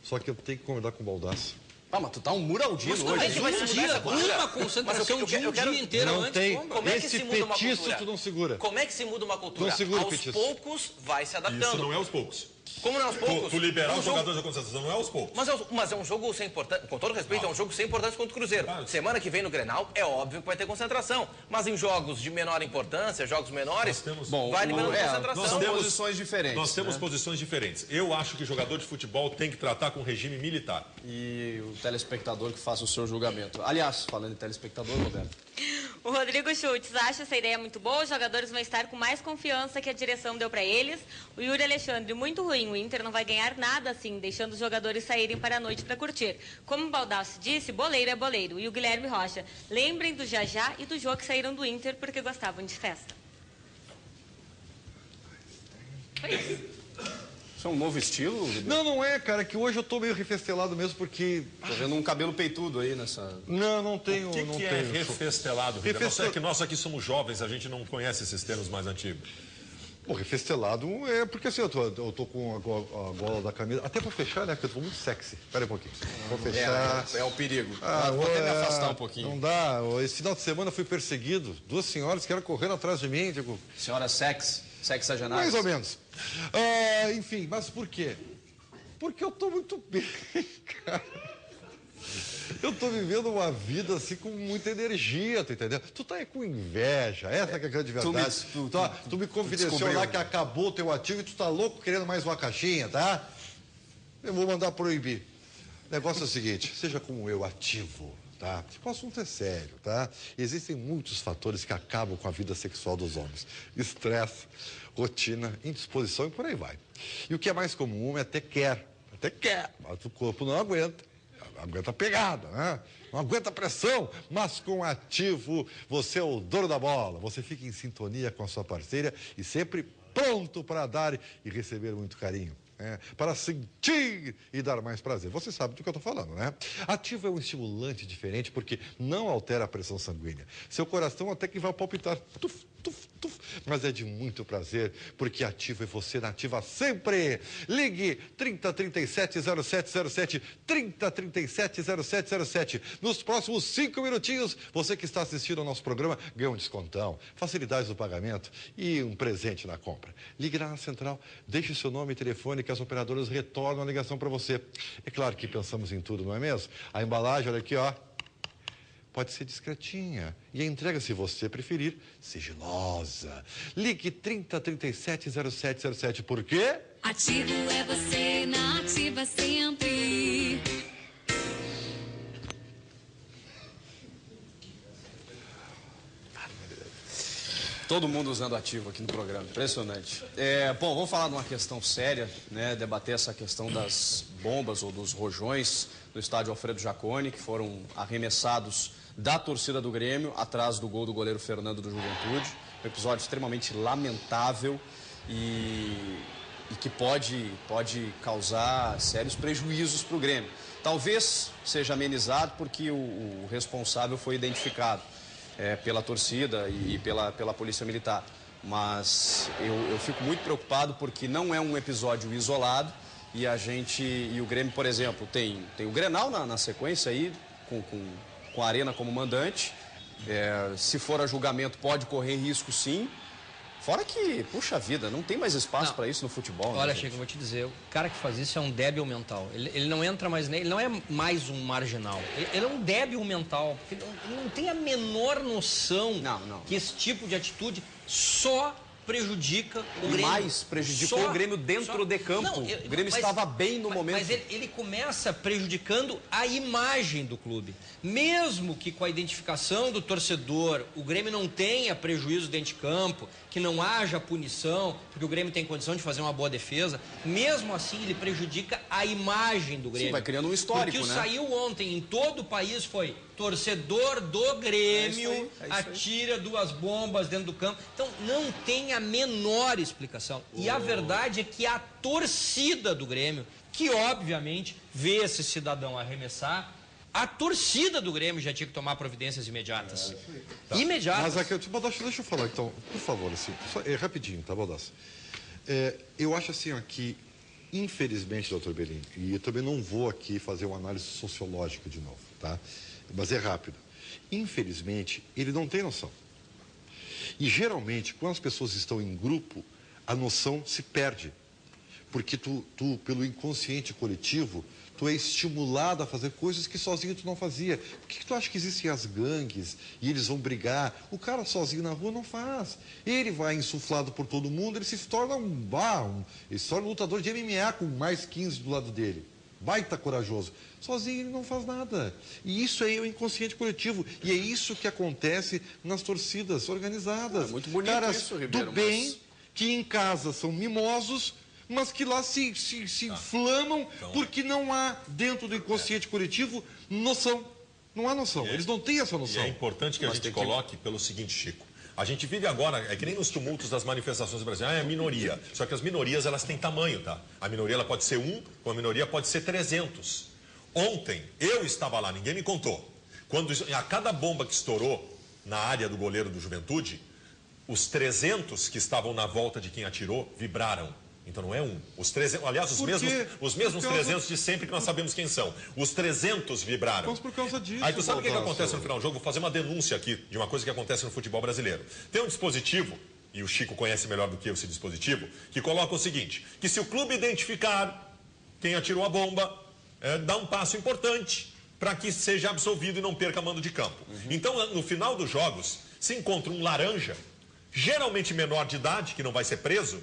Só que eu tenho que concordar com o Baldasso. Mas tu tá um muraldino hoje. Como é que vai se mudar essa cultura? Uma concentração de um dia inteiro não antes. Tem. Como é que se muda uma cultura? Tu não segura. Como é que se muda uma cultura? Não segura, aos poucos vai se adaptando. Isso não é aos poucos. Como não é aos poucos? Tu liberar os jogadores da concentração não é aos poucos. Mas é um jogo sem importância, com todo respeito, é um jogo sem importância contra o Cruzeiro. Semana que vem no Grenal, é óbvio que vai ter concentração. Mas em jogos de menor importância, jogos menores, vai liberando concentração. São posições diferentes. Nós temos posições diferentes. Eu acho que jogador de futebol tem que tratar com regime militar. E o telespectador que faça o seu julgamento. Aliás, falando em telespectador, Roberto. O Rodrigo Schultz acha essa ideia muito boa, os jogadores vão estar com mais confiança que a direção deu para eles. O Yuri Alexandre, muito ruim, o Inter não vai ganhar nada assim, deixando os jogadores saírem para a noite para curtir. Como o Baldasso disse, boleiro é boleiro. E o Guilherme Rocha, lembrem do Jajá e do Jô que saíram do Inter porque gostavam de festa. Foi isso. Isso é um novo estilo? Não é, cara, que hoje eu tô meio refestelado mesmo porque... Tô vendo um cabelo peitudo aí nessa... Não tenho... O que é refestelado? Nós aqui somos jovens, a gente não conhece esses termos mais antigos. Pô, refestelado é porque assim, eu tô com a gola da camisa, até pra fechar, né, porque eu tô muito sexy. Espera aí um pouquinho. Vou fechar... É o perigo. Vou até me afastar um pouquinho. Não dá, esse final de semana eu fui perseguido, 2 senhoras que eram correndo atrás de mim, tipo... Senhora sexagenária? Mais ou menos. Enfim, mas por quê? Porque eu tô muito bem, cara. Eu tô vivendo uma vida assim com muita energia, tu entendeu? Tu tá aí com inveja, essa que é a grande verdade. Tu me confidenciou lá que acabou o teu ativo e tu tá louco querendo mais uma caixinha, tá? Eu vou mandar proibir. O negócio é o seguinte, seja como eu, ativo, tá? Tipo, o assunto é sério, tá? Existem muitos fatores que acabam com a vida sexual dos homens. Estresse, rotina, indisposição e por aí vai. E o que é mais comum, o homem até quer, mas o corpo não aguenta a pegada, né? Não aguenta a pressão, mas com ativo você é o dono da bola, você fica em sintonia com a sua parceira e sempre pronto para dar e receber muito carinho. Para sentir e dar mais prazer. Você sabe do que eu estou falando, né? Ativo é um estimulante diferente porque não altera a pressão sanguínea. Seu coração até que vai palpitar. Tuf, Mas é de muito prazer, porque ativo é você na Ativa sempre. Ligue 3037-0707, 3037-0707. Nos próximos 5 minutinhos, você que está assistindo ao nosso programa ganha um descontão, facilidades no pagamento e um presente na compra. Ligue lá na central, deixe seu nome e telefone que as operadoras retornam a ligação para você. É claro que pensamos em tudo, não é mesmo? A embalagem, olha aqui, ó. Pode ser discretinha. E a entrega, se você preferir, sigilosa. Ligue 3037-0707. Por quê? Ativo é você, na Ativa sempre. Todo mundo usando ativo aqui no programa, impressionante. Bom, vamos falar de uma questão séria, né? Debater essa questão das bombas ou dos rojões no estádio Alfredo Jaconi, que foram arremessados da torcida do Grêmio, atrás do gol do goleiro Fernando do Juventude. Um episódio extremamente lamentável e que pode causar sérios prejuízos para o Grêmio. Talvez seja amenizado porque o responsável foi identificado pela torcida e pela Polícia Militar. Mas eu fico muito preocupado porque não é um episódio isolado e o Grêmio, por exemplo, tem o Grenal na sequência aí, com a Arena como mandante. Se for a julgamento, pode correr risco, sim. Fora que, puxa vida, não tem mais espaço para isso no futebol. Olha, né, Chico, eu vou te dizer, o cara que faz isso é um débil mental. Ele não entra mais nele, ele não é mais um marginal. Ele é um débil mental. Ele não tem a menor noção que esse tipo de atitude só prejudica o Grêmio. Mais prejudicou o Grêmio dentro de campo. O Grêmio estava bem no momento. Mas ele começa prejudicando a imagem do clube. Mesmo que com a identificação do torcedor o Grêmio não tenha prejuízo dentro de campo, que não haja punição, porque o Grêmio tem condição de fazer uma boa defesa, mesmo assim ele prejudica a imagem do Grêmio. Sim, vai criando um histórico, porque né? saiu ontem em todo o país foi torcedor do Grêmio atira 2 bombas dentro do campo. Então não tem a menor explicação. E a verdade é que a torcida do Grêmio, que obviamente vê esse cidadão arremessar, a torcida do Grêmio já tinha que tomar providências imediatas. Imediatas. Mas aqui, Baldassi, deixa eu falar então, por favor, assim, rapidinho, tá, Baldassi? Eu acho assim, aqui, infelizmente, doutor Belin, e eu também não vou aqui fazer uma análise sociológica de novo, tá? Mas é rápido. Infelizmente, ele não tem noção. E geralmente, quando as pessoas estão em grupo, a noção se perde. Porque tu pelo inconsciente coletivo, tu é estimulado a fazer coisas que sozinho tu não fazia. Por que tu acha que existem as gangues e eles vão brigar? O cara sozinho na rua não faz. Ele vai insuflado por todo mundo, ele se torna ele se torna um lutador de MMA com mais 15 do lado dele. Baita corajoso. Sozinho ele não faz nada. E isso aí é o inconsciente coletivo. E é isso que acontece nas torcidas organizadas. Muito bonito caras isso, Ribeiro, do bem, que em casa são mimosos, mas que lá se inflamam porque não há dentro do inconsciente coletivo noção. Não há noção. Eles não têm essa noção. E é importante que a gente coloque pelo seguinte, Chico. A gente vive agora, é que nem nos tumultos das manifestações do Brasil, é a minoria. Só que as minorias, elas têm tamanho, tá? A minoria, ela pode ser 1, como a minoria pode ser 300. Ontem, eu estava lá, ninguém me contou. Quando a cada bomba que estourou na área do goleiro do Juventude, os 300 que estavam na volta de quem atirou vibraram. Então não é 1. Os 300, aliás, os mesmos 300 de sempre que nós sabemos quem são. Os 300 vibraram. Mas por causa disso. Aí tu sabe o que acontece no final do jogo? Vou fazer uma denúncia aqui de uma coisa que acontece no futebol brasileiro. Tem um dispositivo, e o Chico conhece melhor do que eu esse dispositivo, que coloca o seguinte, que se o clube identificar quem atirou a bomba, dá um passo importante para que seja absolvido e não perca mando de campo. Então, no final dos jogos, se encontra um laranja, geralmente menor de idade, que não vai ser preso,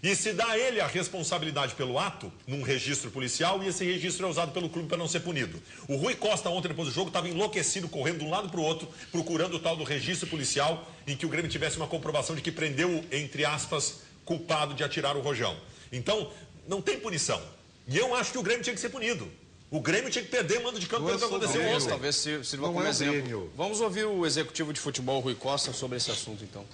e se dá a ele a responsabilidade pelo ato num registro policial e esse registro é usado pelo clube para não ser punido. O Rui Costa ontem depois do jogo estava enlouquecido, correndo de um lado para o outro, procurando o tal do registro policial em que o Grêmio tivesse uma comprovação de que prendeu, entre aspas, culpado de atirar o rojão. Então, não tem punição. E eu acho que o Grêmio tinha que ser punido. O Grêmio tinha que perder mando de campo pelo que aconteceu ontem. Talvez sirva como exemplo. Vamos ouvir o executivo de futebol, Rui Costa, sobre esse assunto, então.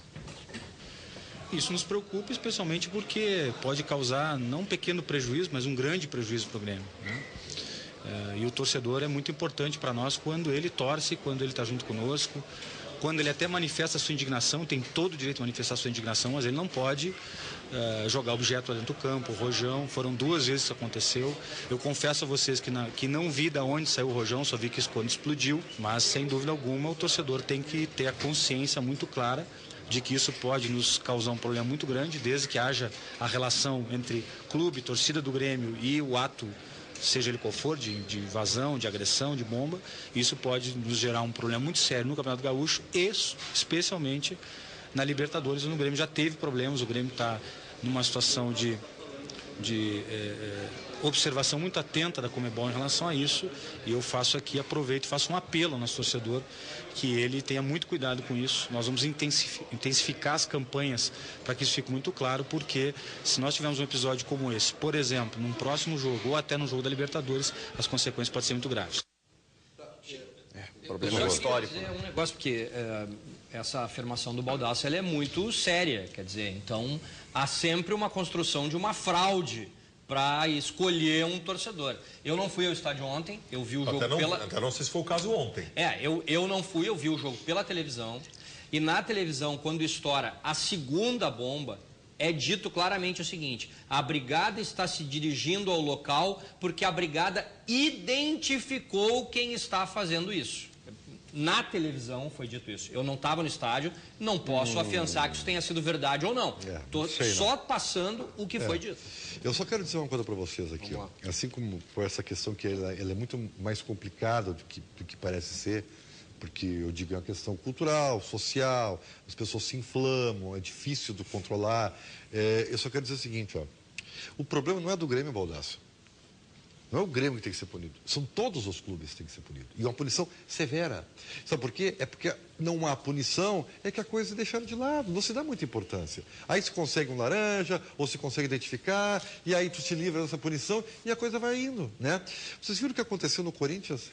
Isso nos preocupa, especialmente porque pode causar não um pequeno prejuízo, mas um grande prejuízo para o Grêmio, né? E o torcedor é muito importante para nós quando ele torce, quando ele está junto conosco, quando ele até manifesta a sua indignação, tem todo o direito de manifestar a sua indignação, mas ele não pode jogar objeto lá dentro do campo, o rojão. Foram 2 vezes que isso aconteceu. Eu confesso a vocês que não vi de onde saiu o rojão, só vi que quando explodiu, mas sem dúvida alguma o torcedor tem que ter a consciência muito clara de que isso pode nos causar um problema muito grande, desde que haja a relação entre clube, torcida do Grêmio e o ato, seja ele qual for, de invasão, de agressão, de bomba. Isso pode nos gerar um problema muito sério no Campeonato Gaúcho e especialmente na Libertadores. No Grêmio já teve problemas, o Grêmio está numa situação de observação muito atenta da Conmebol em relação a isso, e eu aproveito e faço um apelo ao nosso torcedor que ele tenha muito cuidado com isso. Nós vamos intensificar as campanhas para que isso fique muito claro, porque se nós tivermos um episódio como esse, por exemplo, num próximo jogo ou até no jogo da Libertadores, as consequências podem ser muito graves. Problema histórico. É um negócio porque essa afirmação do Baldasso ela é muito séria, quer dizer, então há sempre uma construção de uma fraude para escolher um torcedor. Eu não fui ao estádio ontem, eu vi o jogo Até não sei se foi o caso ontem. Eu não fui, eu vi o jogo pela televisão, e na televisão, quando estoura a segunda bomba, é dito claramente o seguinte: a brigada está se dirigindo ao local porque a brigada identificou quem está fazendo isso. Na televisão foi dito isso. Eu não estava no estádio, não posso afiançar que isso tenha sido verdade ou não. Estou só passando o que foi dito. Eu só quero dizer uma coisa para vocês aqui. Ó. Assim como por essa questão que ela é muito mais complicada do que parece ser, porque eu digo é uma questão cultural, social, as pessoas se inflamam, é difícil de controlar. Eu só quero dizer o seguinte, ó. O problema não é do Grêmio, Baldasso. Não é o Grêmio que tem que ser punido, são todos os clubes que têm que ser punidos. E uma punição severa. Sabe por quê? É porque não há punição, é que a coisa é deixada de lado, não se dá muita importância. Aí se consegue um laranja, ou se consegue identificar, e aí tu te livra dessa punição e a coisa vai indo, né? Vocês viram o que aconteceu no Corinthians?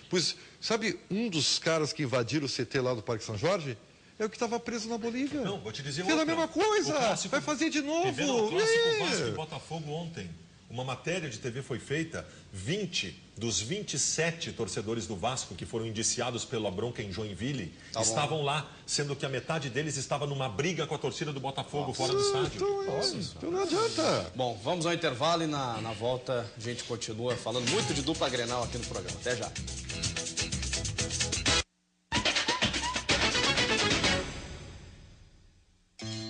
Pois, sabe, um dos caras que invadiram o CT lá do Parque São Jorge é o que estava preso na Bolívia. Não, vou te dizer Fez a mesma coisa, vai fazer de novo. O clássico Vasco e Botafogo ontem. Uma matéria de TV foi feita, 20 dos 27 torcedores do Vasco que foram indiciados pela bronca em Joinville estavam lá, sendo que a metade deles estava numa briga com a torcida do Botafogo fora do estádio. Então não adianta. Bom, vamos ao intervalo e na volta a gente continua falando muito de dupla Grenal aqui no programa. Até já.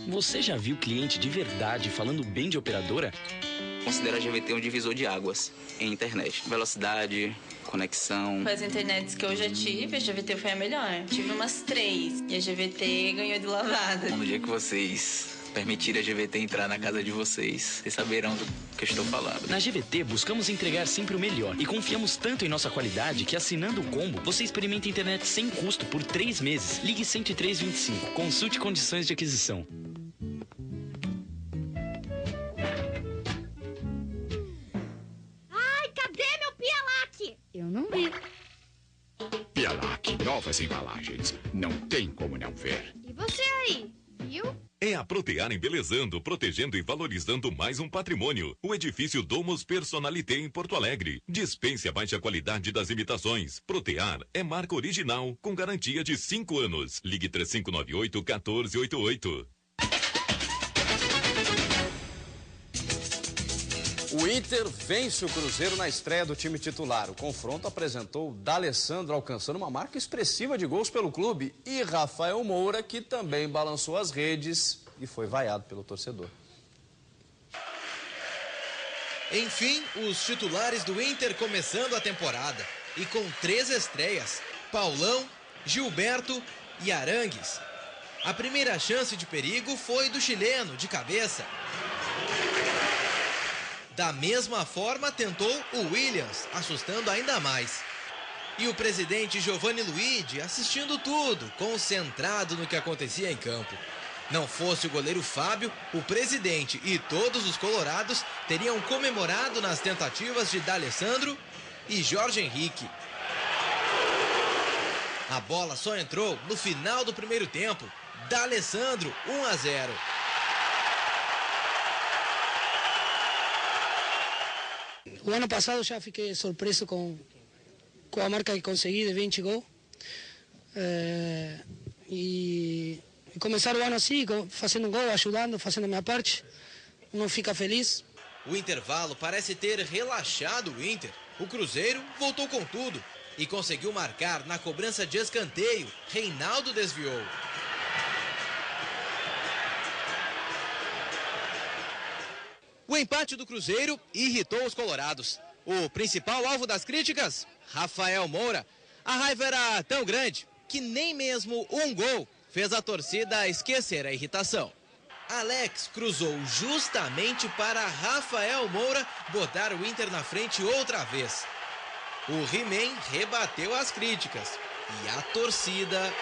Você já viu cliente de verdade falando bem de operadora? Considero a GVT um divisor de águas em internet. Velocidade, conexão. Com as internets que eu já tive, a GVT foi a melhor. Tive umas 3 e a GVT ganhou de lavada. No dia que vocês permitirem a GVT entrar na casa de vocês saberão do que eu estou falando. Na GVT, buscamos entregar sempre o melhor e confiamos tanto em nossa qualidade que, assinando o combo, você experimenta internet sem custo por 3 meses. Ligue 10325. Consulte condições de aquisição. Eu não vi. Pialac, novas embalagens. Não tem como não ver. E você aí, viu? É a Protear embelezando, protegendo e valorizando mais um patrimônio. O edifício Domus Personalité em Porto Alegre. Dispense a baixa qualidade das imitações. Protear é marca original, com garantia de 5 anos. Ligue 3598-1488. O Inter vence o Cruzeiro na estreia do time titular. O confronto apresentou o D'Alessandro alcançando uma marca expressiva de gols pelo clube e Rafael Moura, que também balançou as redes e foi vaiado pelo torcedor. Enfim, os titulares do Inter começando a temporada e com 3 estreias: Paulão, Gilberto e Arangues. A primeira chance de perigo foi do chileno, de cabeça. Da mesma forma, tentou o Williams, assustando ainda mais. E o presidente Giovanni Luigi assistindo tudo, concentrado no que acontecia em campo. Não fosse o goleiro Fábio, o presidente e todos os colorados teriam comemorado nas tentativas de D'Alessandro e Jorge Henrique. A bola só entrou no final do primeiro tempo. D'Alessandro, 1-0. O ano passado já fiquei surpreso com a marca que consegui de 20 gols. e começar o ano assim, fazendo gol, ajudando, fazendo a minha parte, uno fica feliz. O intervalo parece ter relaxado o Inter. O Cruzeiro voltou com tudo e conseguiu marcar na cobrança de escanteio. Reinaldo desviou. O empate do Cruzeiro irritou os colorados. O principal alvo das críticas, Rafael Moura. A raiva era tão grande que nem mesmo um gol fez a torcida esquecer a irritação. Alex cruzou justamente para Rafael Moura botar o Inter na frente outra vez. O He-Man rebateu as críticas e a torcida...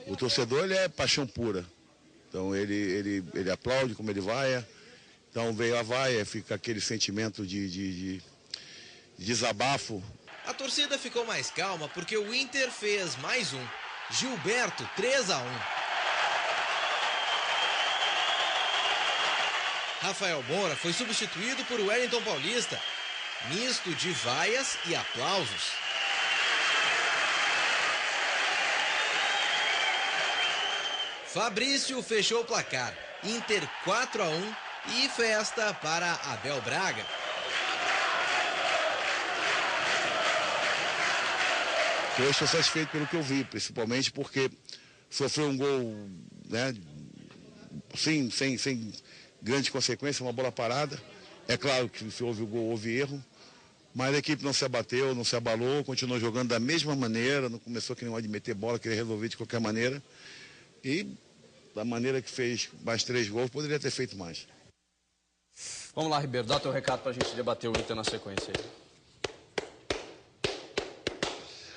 O torcedor, ele é paixão pura. Então ele aplaude como ele vai. Então veio a vaia, fica aquele sentimento de desabafo. A torcida ficou mais calma porque o Inter fez mais um. Gilberto, 3-1. Rafael Moura foi substituído por Wellington Paulista. Misto de vaias e aplausos. Fabrício fechou o placar. Inter 4-1 e festa para Abel Braga. Eu estou satisfeito pelo que eu vi, principalmente porque sofreu um gol, né, sem grande consequência, uma bola parada. É claro que se houve o gol, houve erro, mas a equipe não se abateu, não se abalou, continuou jogando da mesma maneira, não começou que nem de meter bola, querer resolver de qualquer maneira. E da maneira que fez mais 3 gols, poderia ter feito mais. Vamos lá, Ribeiro, dá teu recado para a gente debater o Inter na sequência aí.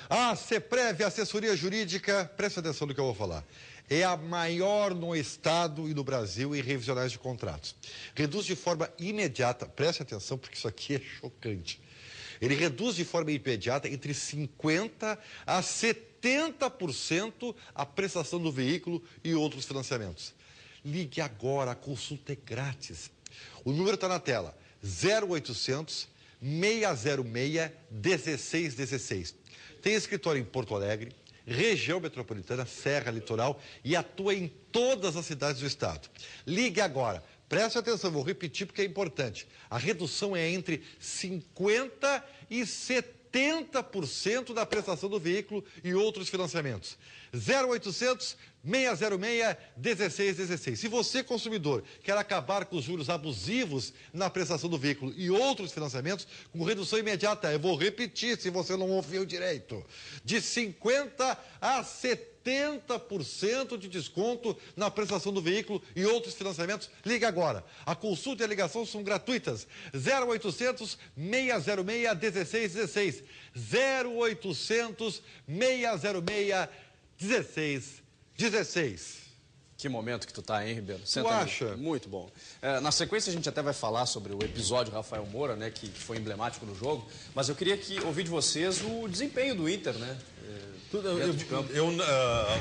A CEPREV, assessoria jurídica, presta atenção no que eu vou falar. É a maior no estado e no Brasil em revisionais de contratos. Reduz de forma imediata, preste atenção porque isso aqui é chocante. Ele reduz de forma imediata entre 50% a 70% a prestação do veículo e outros financiamentos. Ligue agora, a consulta é grátis. O número está na tela, 0800 606 1616. Tem escritório em Porto Alegre, região metropolitana, Serra, Litoral e atua em todas as cidades do estado. Ligue agora. Preste atenção, vou repetir porque é importante. A redução é entre 50% e 70% da prestação do veículo e outros financiamentos. 0800 606 1616. Se você, consumidor, quer acabar com os juros abusivos na prestação do veículo e outros financiamentos, com redução imediata, eu vou repetir se você não ouviu direito, de 50% a 70% de desconto na prestação do veículo e outros financiamentos, ligue agora. A consulta e a ligação são gratuitas. 0800 606 1616. 0800 606 1616. Que momento que tu tá, hein, Ribeiro? Tu acha? Muito bom. Na sequência a gente até vai falar sobre o episódio Rafael Moura, né, que foi emblemático no jogo, mas eu queria ouvir de vocês o desempenho do Inter, né?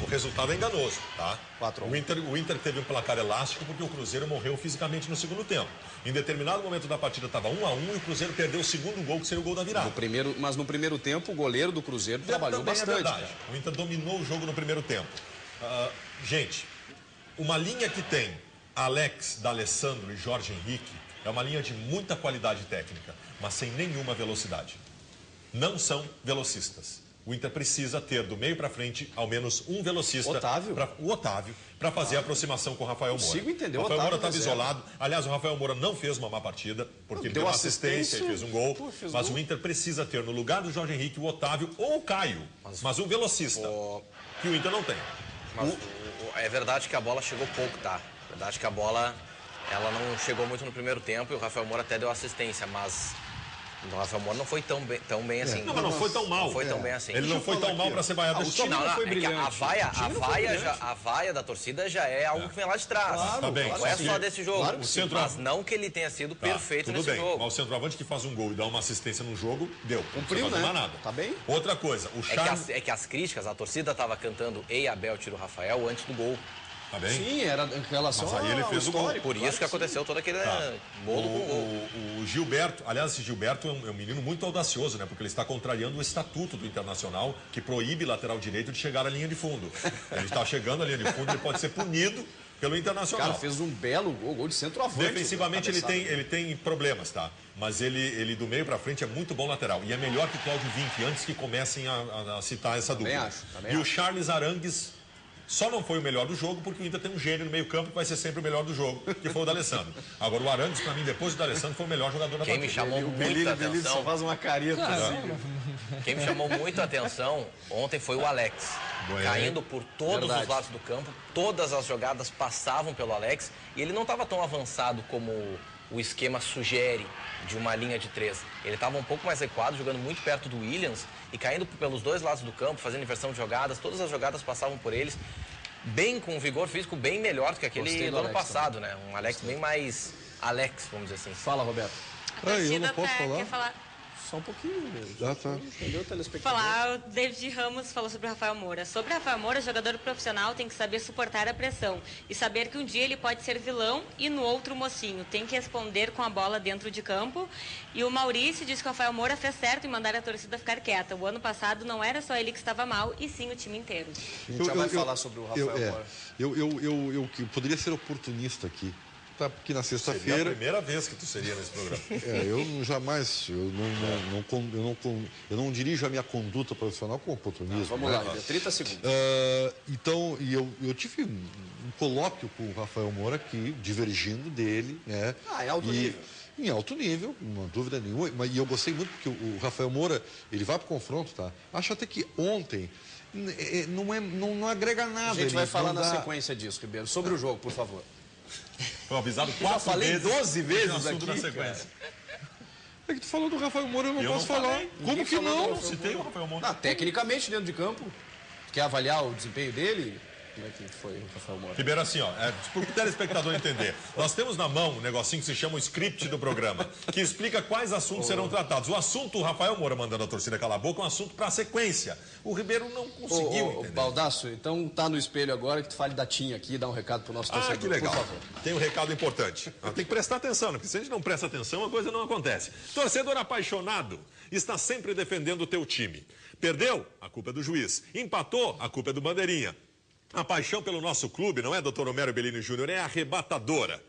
O resultado é enganoso, tá? 4-1. O Inter teve um placar elástico porque o Cruzeiro morreu fisicamente no segundo tempo. Em determinado momento da partida estava 1-1 e o Cruzeiro perdeu o segundo gol, que seria o gol da virada. Mas no primeiro tempo o goleiro do Cruzeiro trabalhou bastante. É verdade. O Inter dominou o jogo no primeiro tempo. Gente, uma linha que tem Alex, D'Alessandro e Jorge Henrique é uma linha de muita qualidade técnica, mas sem nenhuma velocidade. Não são velocistas. O Inter precisa ter do meio para frente ao menos um velocista. O Otávio, para fazer a aproximação com o Rafael Moura. Consigo entender. O Rafael Moura estava isolado. Aliás, o Rafael Moura não fez uma má partida, porque ele deu assistência e fez um gol. Mas o Inter precisa ter no lugar do Jorge Henrique o Otávio ou o Caio, mas um velocista, que o Inter não tem. Mas é verdade que a bola chegou pouco, tá? É verdade que a bola ela não chegou muito no primeiro tempo e o Rafael Moura até deu assistência, mas o Rafael Moura não foi tão bem assim. Não, mas não foi tão mal. Não foi tão bem assim. Ele não foi tão mal para ser vaiado. O time não foi brilhante. A vaia da torcida já é algo que vem lá de trás. Claro, tá bem. Não é só desse jogo. Claro, mas não que ele tenha sido perfeito nesse jogo. Mas o centroavante que faz um gol e dá uma assistência no jogo, deu. Cumpriu, né? Nada. Tá bem? Outra coisa, o Charles... É que as críticas, a torcida estava cantando Ei, Abel, tira o Rafael antes do gol. Tá bem? Sim, era em relação Mas aí ele fez o gol. Por isso que aconteceu todo aquele bolo com gol. O Gilberto, aliás, esse Gilberto é um menino muito audacioso, né? Porque ele está contrariando o estatuto do Internacional, que proíbe lateral direito de chegar à linha de fundo. Ele está chegando à linha de fundo, ele pode ser punido pelo Internacional. O cara fez um belo gol de centroavante. Defensivamente ele tem problemas, tá? Mas ele do meio pra frente é muito bom lateral. E é melhor que Cláudio Vinck, antes que comecem a citar essa dupla. Também acho. O Charles Arangues só não foi o melhor do jogo, porque o Inter tem um gênio no meio campo que vai ser sempre o melhor do jogo, que foi o D'Alessandro. Agora, o Arangues, pra mim, depois do D'Alessandro, foi o melhor jogador da partida. Quem me chamou muita atenção... só faz uma careta assim. Quem me chamou muita atenção ontem foi o Alex. Caindo por todos os lados do campo, todas as jogadas passavam pelo Alex, e ele não estava tão avançado como o esquema sugere de uma linha de 3. Ele estava um pouco mais recuado, jogando muito perto do Williams e caindo pelos dois lados do campo, fazendo inversão de jogadas. Todas as jogadas passavam por eles, bem com um vigor físico bem melhor do que aquele do ano passado, né? Um Alex bem mais Alex, vamos dizer assim. Fala, Roberto. Eu não posso falar? Quer falar? Só um pouquinho mesmo. Ah, tá. Entendeu, telespectador? Falar, o David Ramos falou sobre o Rafael Moura. Sobre o Rafael Moura, o jogador profissional tem que saber suportar a pressão e saber que um dia ele pode ser vilão e no outro mocinho. Tem que responder com a bola dentro de campo. E o Maurício disse que o Rafael Moura fez certo em mandar a torcida ficar quieta. O ano passado não era só ele que estava mal, e sim o time inteiro. A gente já vai falar sobre o Rafael Moura. Eu poderia ser oportunista aqui. Tá, porque na sexta-feira... Seria a primeira vez que tu seria nesse programa. Eu jamais... Eu não dirijo a minha conduta profissional com oportunismo. Vamos lá, 30 segundos. Então, eu tive um colóquio com o Rafael Moura aqui, divergindo dele, né? Em alto nível. Em alto nível, não há dúvida nenhuma. E eu gostei muito porque o Rafael Moura, ele vai pro confronto, tá? Acho até que ontem não agrega nada. A gente vai falar na sequência disso, Ribeiro. Sobre o jogo, por favor. Foi avisado 4 vezes. Já falei 12 vezes aqui na sequência. É que tu falou do Rafael Moura, eu não posso falar. Como que não? Eu citei o Rafael Moura. Tecnicamente, dentro de campo, quer avaliar o desempenho dele? Como é que foi o Rafael Moura? Ribeiro, assim, para o telespectador entender, nós temos na mão um negocinho que se chama o script do programa, que explica quais assuntos serão tratados. O assunto, o Rafael Moura mandando a torcida calar a boca, é um assunto para a sequência. O Ribeiro não conseguiu entender. Baldasso, então tá no espelho agora que tu fale da TIM aqui, dá um recado pro nosso torcedor. Que legal. Por favor. Tem um recado importante. Tem que prestar atenção, porque se a gente não presta atenção, a coisa não acontece. Torcedor apaixonado está sempre defendendo o teu time. Perdeu? A culpa é do juiz. Empatou? A culpa é do bandeirinha. A paixão pelo nosso clube, não é, Dr. Homero Bellini Júnior, é arrebatadora.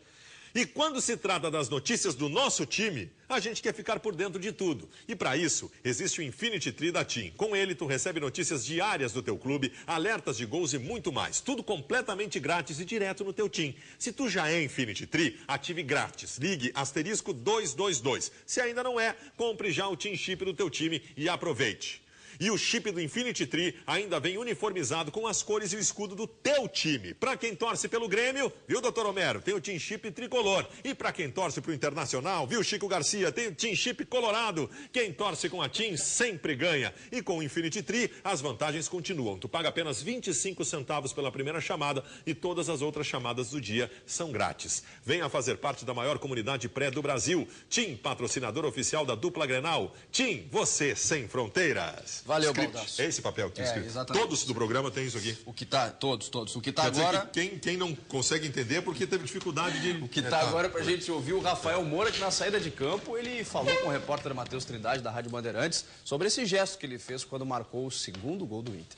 E quando se trata das notícias do nosso time, a gente quer ficar por dentro de tudo. E para isso, existe o Infinity Tree da TIM. Com ele, tu recebe notícias diárias do teu clube, alertas de gols e muito mais. Tudo completamente grátis e direto no teu TIM. Se tu já é Infinity Tree, ative grátis. Ligue *222. Se ainda não é, compre já o TIM Chip do teu time e aproveite. E o chip do Infinity Tree ainda vem uniformizado com as cores e o escudo do teu time. Para quem torce pelo Grêmio, viu, doutor Homero? Tem o Team Chip tricolor. E para quem torce pro Internacional, viu, Chico Garcia? Tem o Team Chip colorado. Quem torce com a TIM sempre ganha. E com o Infinity Tree, as vantagens continuam. Tu paga apenas 25 centavos pela primeira chamada e todas as outras chamadas do dia são grátis. Venha fazer parte da maior comunidade pré do Brasil. TIM, patrocinador oficial da dupla Grenal. TIM, você sem fronteiras. Valeu, Baldasso. É esse papel que tem escrito. Exatamente. Todos do programa têm isso aqui. O que tá, todos. O que tá Quer agora... dizer que quem não consegue entender porque teve dificuldade de... O que tá agora pra gente ouvir o Rafael Moura, que na saída de campo, ele falou com o repórter Matheus Trindade, da Rádio Bandeirantes, sobre esse gesto que ele fez quando marcou o segundo gol do Inter.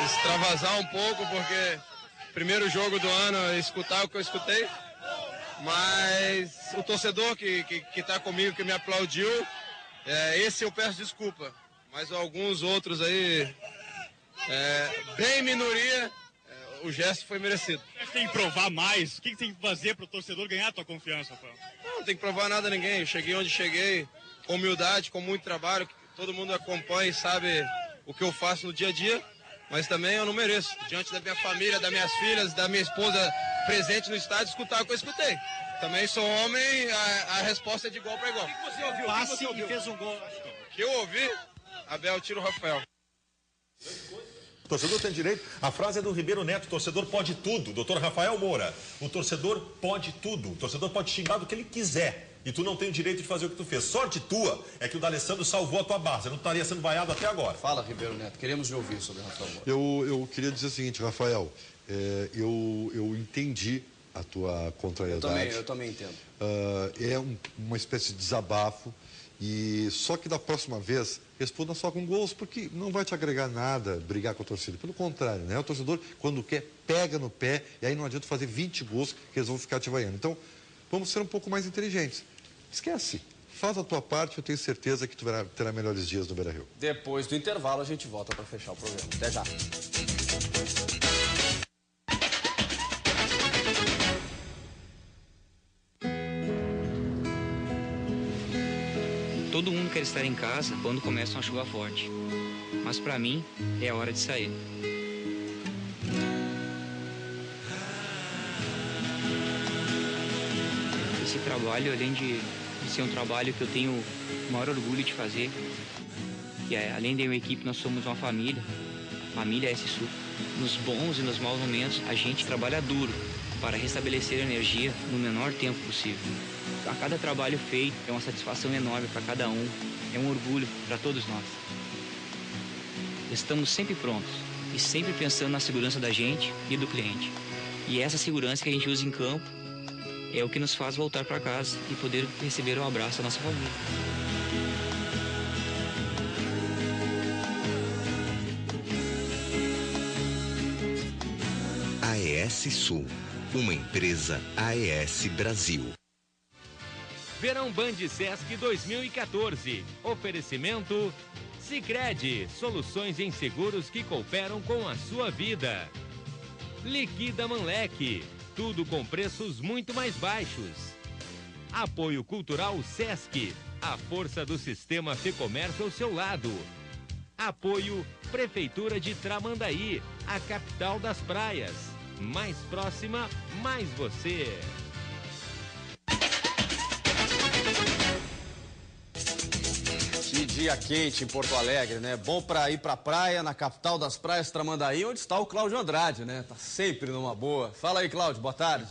Extravasar um pouco, porque primeiro jogo do ano, escutar o que eu escutei, mas o torcedor que tá comigo, que me aplaudiu, esse eu peço desculpa, mas alguns outros aí, bem minoria, o gesto foi merecido. Tem que provar mais? O que tem que fazer para o torcedor ganhar a tua confiança, Rafael? Não tem que provar nada a ninguém. Eu cheguei onde cheguei, com humildade, com muito trabalho, todo mundo acompanha e sabe o que eu faço no dia a dia, mas também eu não mereço. Diante da minha família, das minhas filhas, da minha esposa presente no estádio, escutar o que eu escutei. Também sou homem, a resposta é de igual para igual. O que você ouviu? Passe e fez um gol. O que eu ouvi? Abel tira o Rafael. O torcedor tem direito. A frase é do Ribeiro Neto: o torcedor pode tudo. Doutor Rafael Moura: o torcedor pode tudo. O torcedor pode xingar do que ele quiser. e tu não tem o direito de fazer o que tu fez. Sorte tua é que o D'Alessandro salvou a tua barra, você não estaria sendo vaiado até agora. Fala, Ribeiro Neto, queremos ouvir sobre o Rafael Moura. Eu queria dizer o seguinte, Rafael, eu entendi a tua contrariedade. Eu também entendo. É uma espécie de desabafo, e só que da próxima vez responda só com gols, porque não vai te agregar nada brigar com a torcida. Pelo contrário, né? O torcedor, quando quer, pega no pé, e aí não adianta fazer 20 gols que eles vão ficar te vaiando. Então, vamos ser um pouco mais inteligentes. Esquece. Faz a tua parte, eu tenho certeza que tu terá melhores dias no Beira-Rio. Depois do intervalo, a gente volta para fechar o programa. Até já. Todo mundo quer estar em casa quando começam a chuva forte. Mas para mim, é a hora de sair. Esse trabalho, além de ser um trabalho que eu tenho o maior orgulho de fazer, que além de uma equipe, nós somos uma família, a família S-Sul. Nos bons e nos maus momentos, a gente trabalha duro para restabelecer a energia no menor tempo possível. A cada trabalho feito é uma satisfação enorme para cada um, é um orgulho para todos nós. Estamos sempre prontos e sempre pensando na segurança da gente e do cliente. E essa segurança que a gente usa em campo é o que nos faz voltar para casa e poder receber o abraço da nossa família. AES Sul, uma empresa AES Brasil. Verão Band Sesc 2014. Oferecimento Sicredi, soluções em seguros que cooperam com a sua vida. Liquida Manlec, tudo com preços muito mais baixos. Apoio Cultural Sesc, a força do sistema Fecomércio ao seu lado. Apoio Prefeitura de Tramandaí, a capital das praias. Mais próxima, mais você. Que dia quente em Porto Alegre, né? Bom para ir pra praia, na capital das praias, Tramandaí, onde está o Cláudio Andrade, né? Tá sempre numa boa. Fala aí, Cláudio, boa tarde.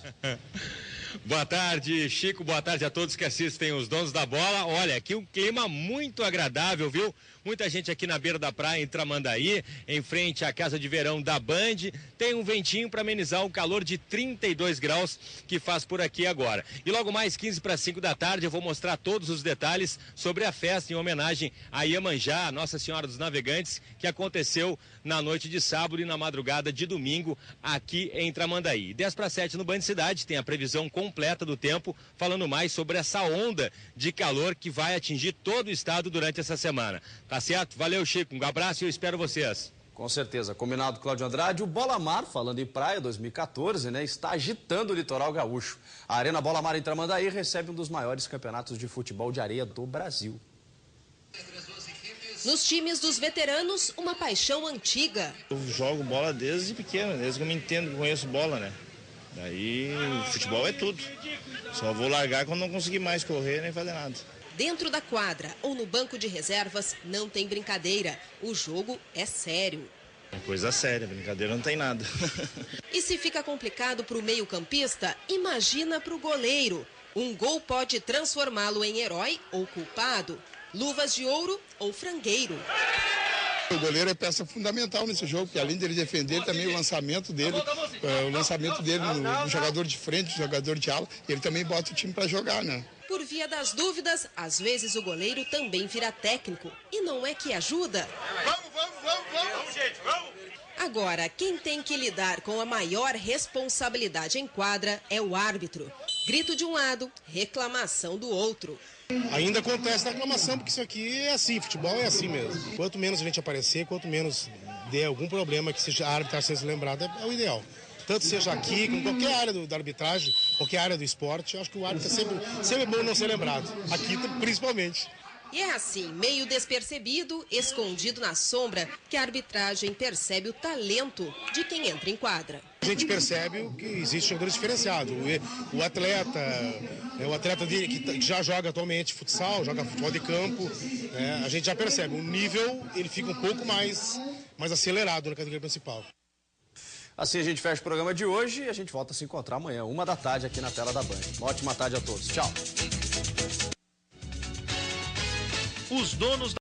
Boa tarde, Chico, boa tarde a todos que assistem os Donos da Bola. Olha, aqui um clima muito agradável, viu? Muita gente aqui na beira da praia em Tramandaí, em frente à casa de verão da Band. Tem um ventinho para amenizar o calor de 32 graus que faz por aqui agora. E logo mais 15 para 5 da tarde eu vou mostrar todos os detalhes sobre a festa em homenagem a Iemanjá, Nossa Senhora dos Navegantes, que aconteceu na noite de sábado e na madrugada de domingo aqui em Tramandaí. 10 para 7 no Band Cidade tem a previsão completa do tempo, falando mais sobre essa onda de calor que vai atingir todo o estado durante essa semana. Tá certo? Valeu, Chico. Um abraço e eu espero vocês. Com certeza. Combinado, Cláudio Andrade. O Bola Mar, falando em praia 2014, né, está agitando o litoral gaúcho. A Arena Bola Mar em Tramandaí recebe um dos maiores campeonatos de futebol de areia do Brasil. Nos times dos veteranos, uma paixão antiga. Eu jogo bola desde pequeno, desde que eu me entendo, que conheço bola, né? Daí, futebol é tudo. Só vou largar quando não conseguir mais correr nem fazer nada. Dentro da quadra ou no banco de reservas, não tem brincadeira. O jogo é sério. É coisa séria, brincadeira não tem nada. E se fica complicado para o meio-campista, imagina para o goleiro. Um gol pode transformá-lo em herói ou culpado. Luvas de ouro ou frangueiro. O goleiro é peça fundamental nesse jogo, porque além dele defender, também o lançamento dele no jogador de frente, no jogador de ala, ele também bota o time para jogar, né? Por via das dúvidas, às vezes o goleiro também vira técnico. E não é que ajuda. Vamos, gente, vamos! Agora, quem tem que lidar com a maior responsabilidade em quadra é o árbitro. Grito de um lado, reclamação do outro. Ainda acontece reclamação, porque isso aqui é assim, futebol é assim mesmo. Quanto menos a gente aparecer, quanto menos der algum problema que seja a árbitra seja lembrada, é o ideal. Tanto seja aqui, como qualquer área da arbitragem, qualquer área do esporte, eu acho que o árbitro é sempre bom não ser lembrado. Aqui, principalmente. E é assim, meio despercebido, escondido na sombra, que a arbitragem percebe o talento de quem entra em quadra. A gente percebe que existe jogadores diferenciados. O atleta dele que já joga atualmente futsal, joga futebol de campo, a gente já percebe. O nível ele fica um pouco mais acelerado na categoria principal. Assim a gente fecha o programa de hoje e a gente volta a se encontrar amanhã, 1 da tarde, aqui na tela da Band. Uma ótima tarde a todos. Tchau. Os donos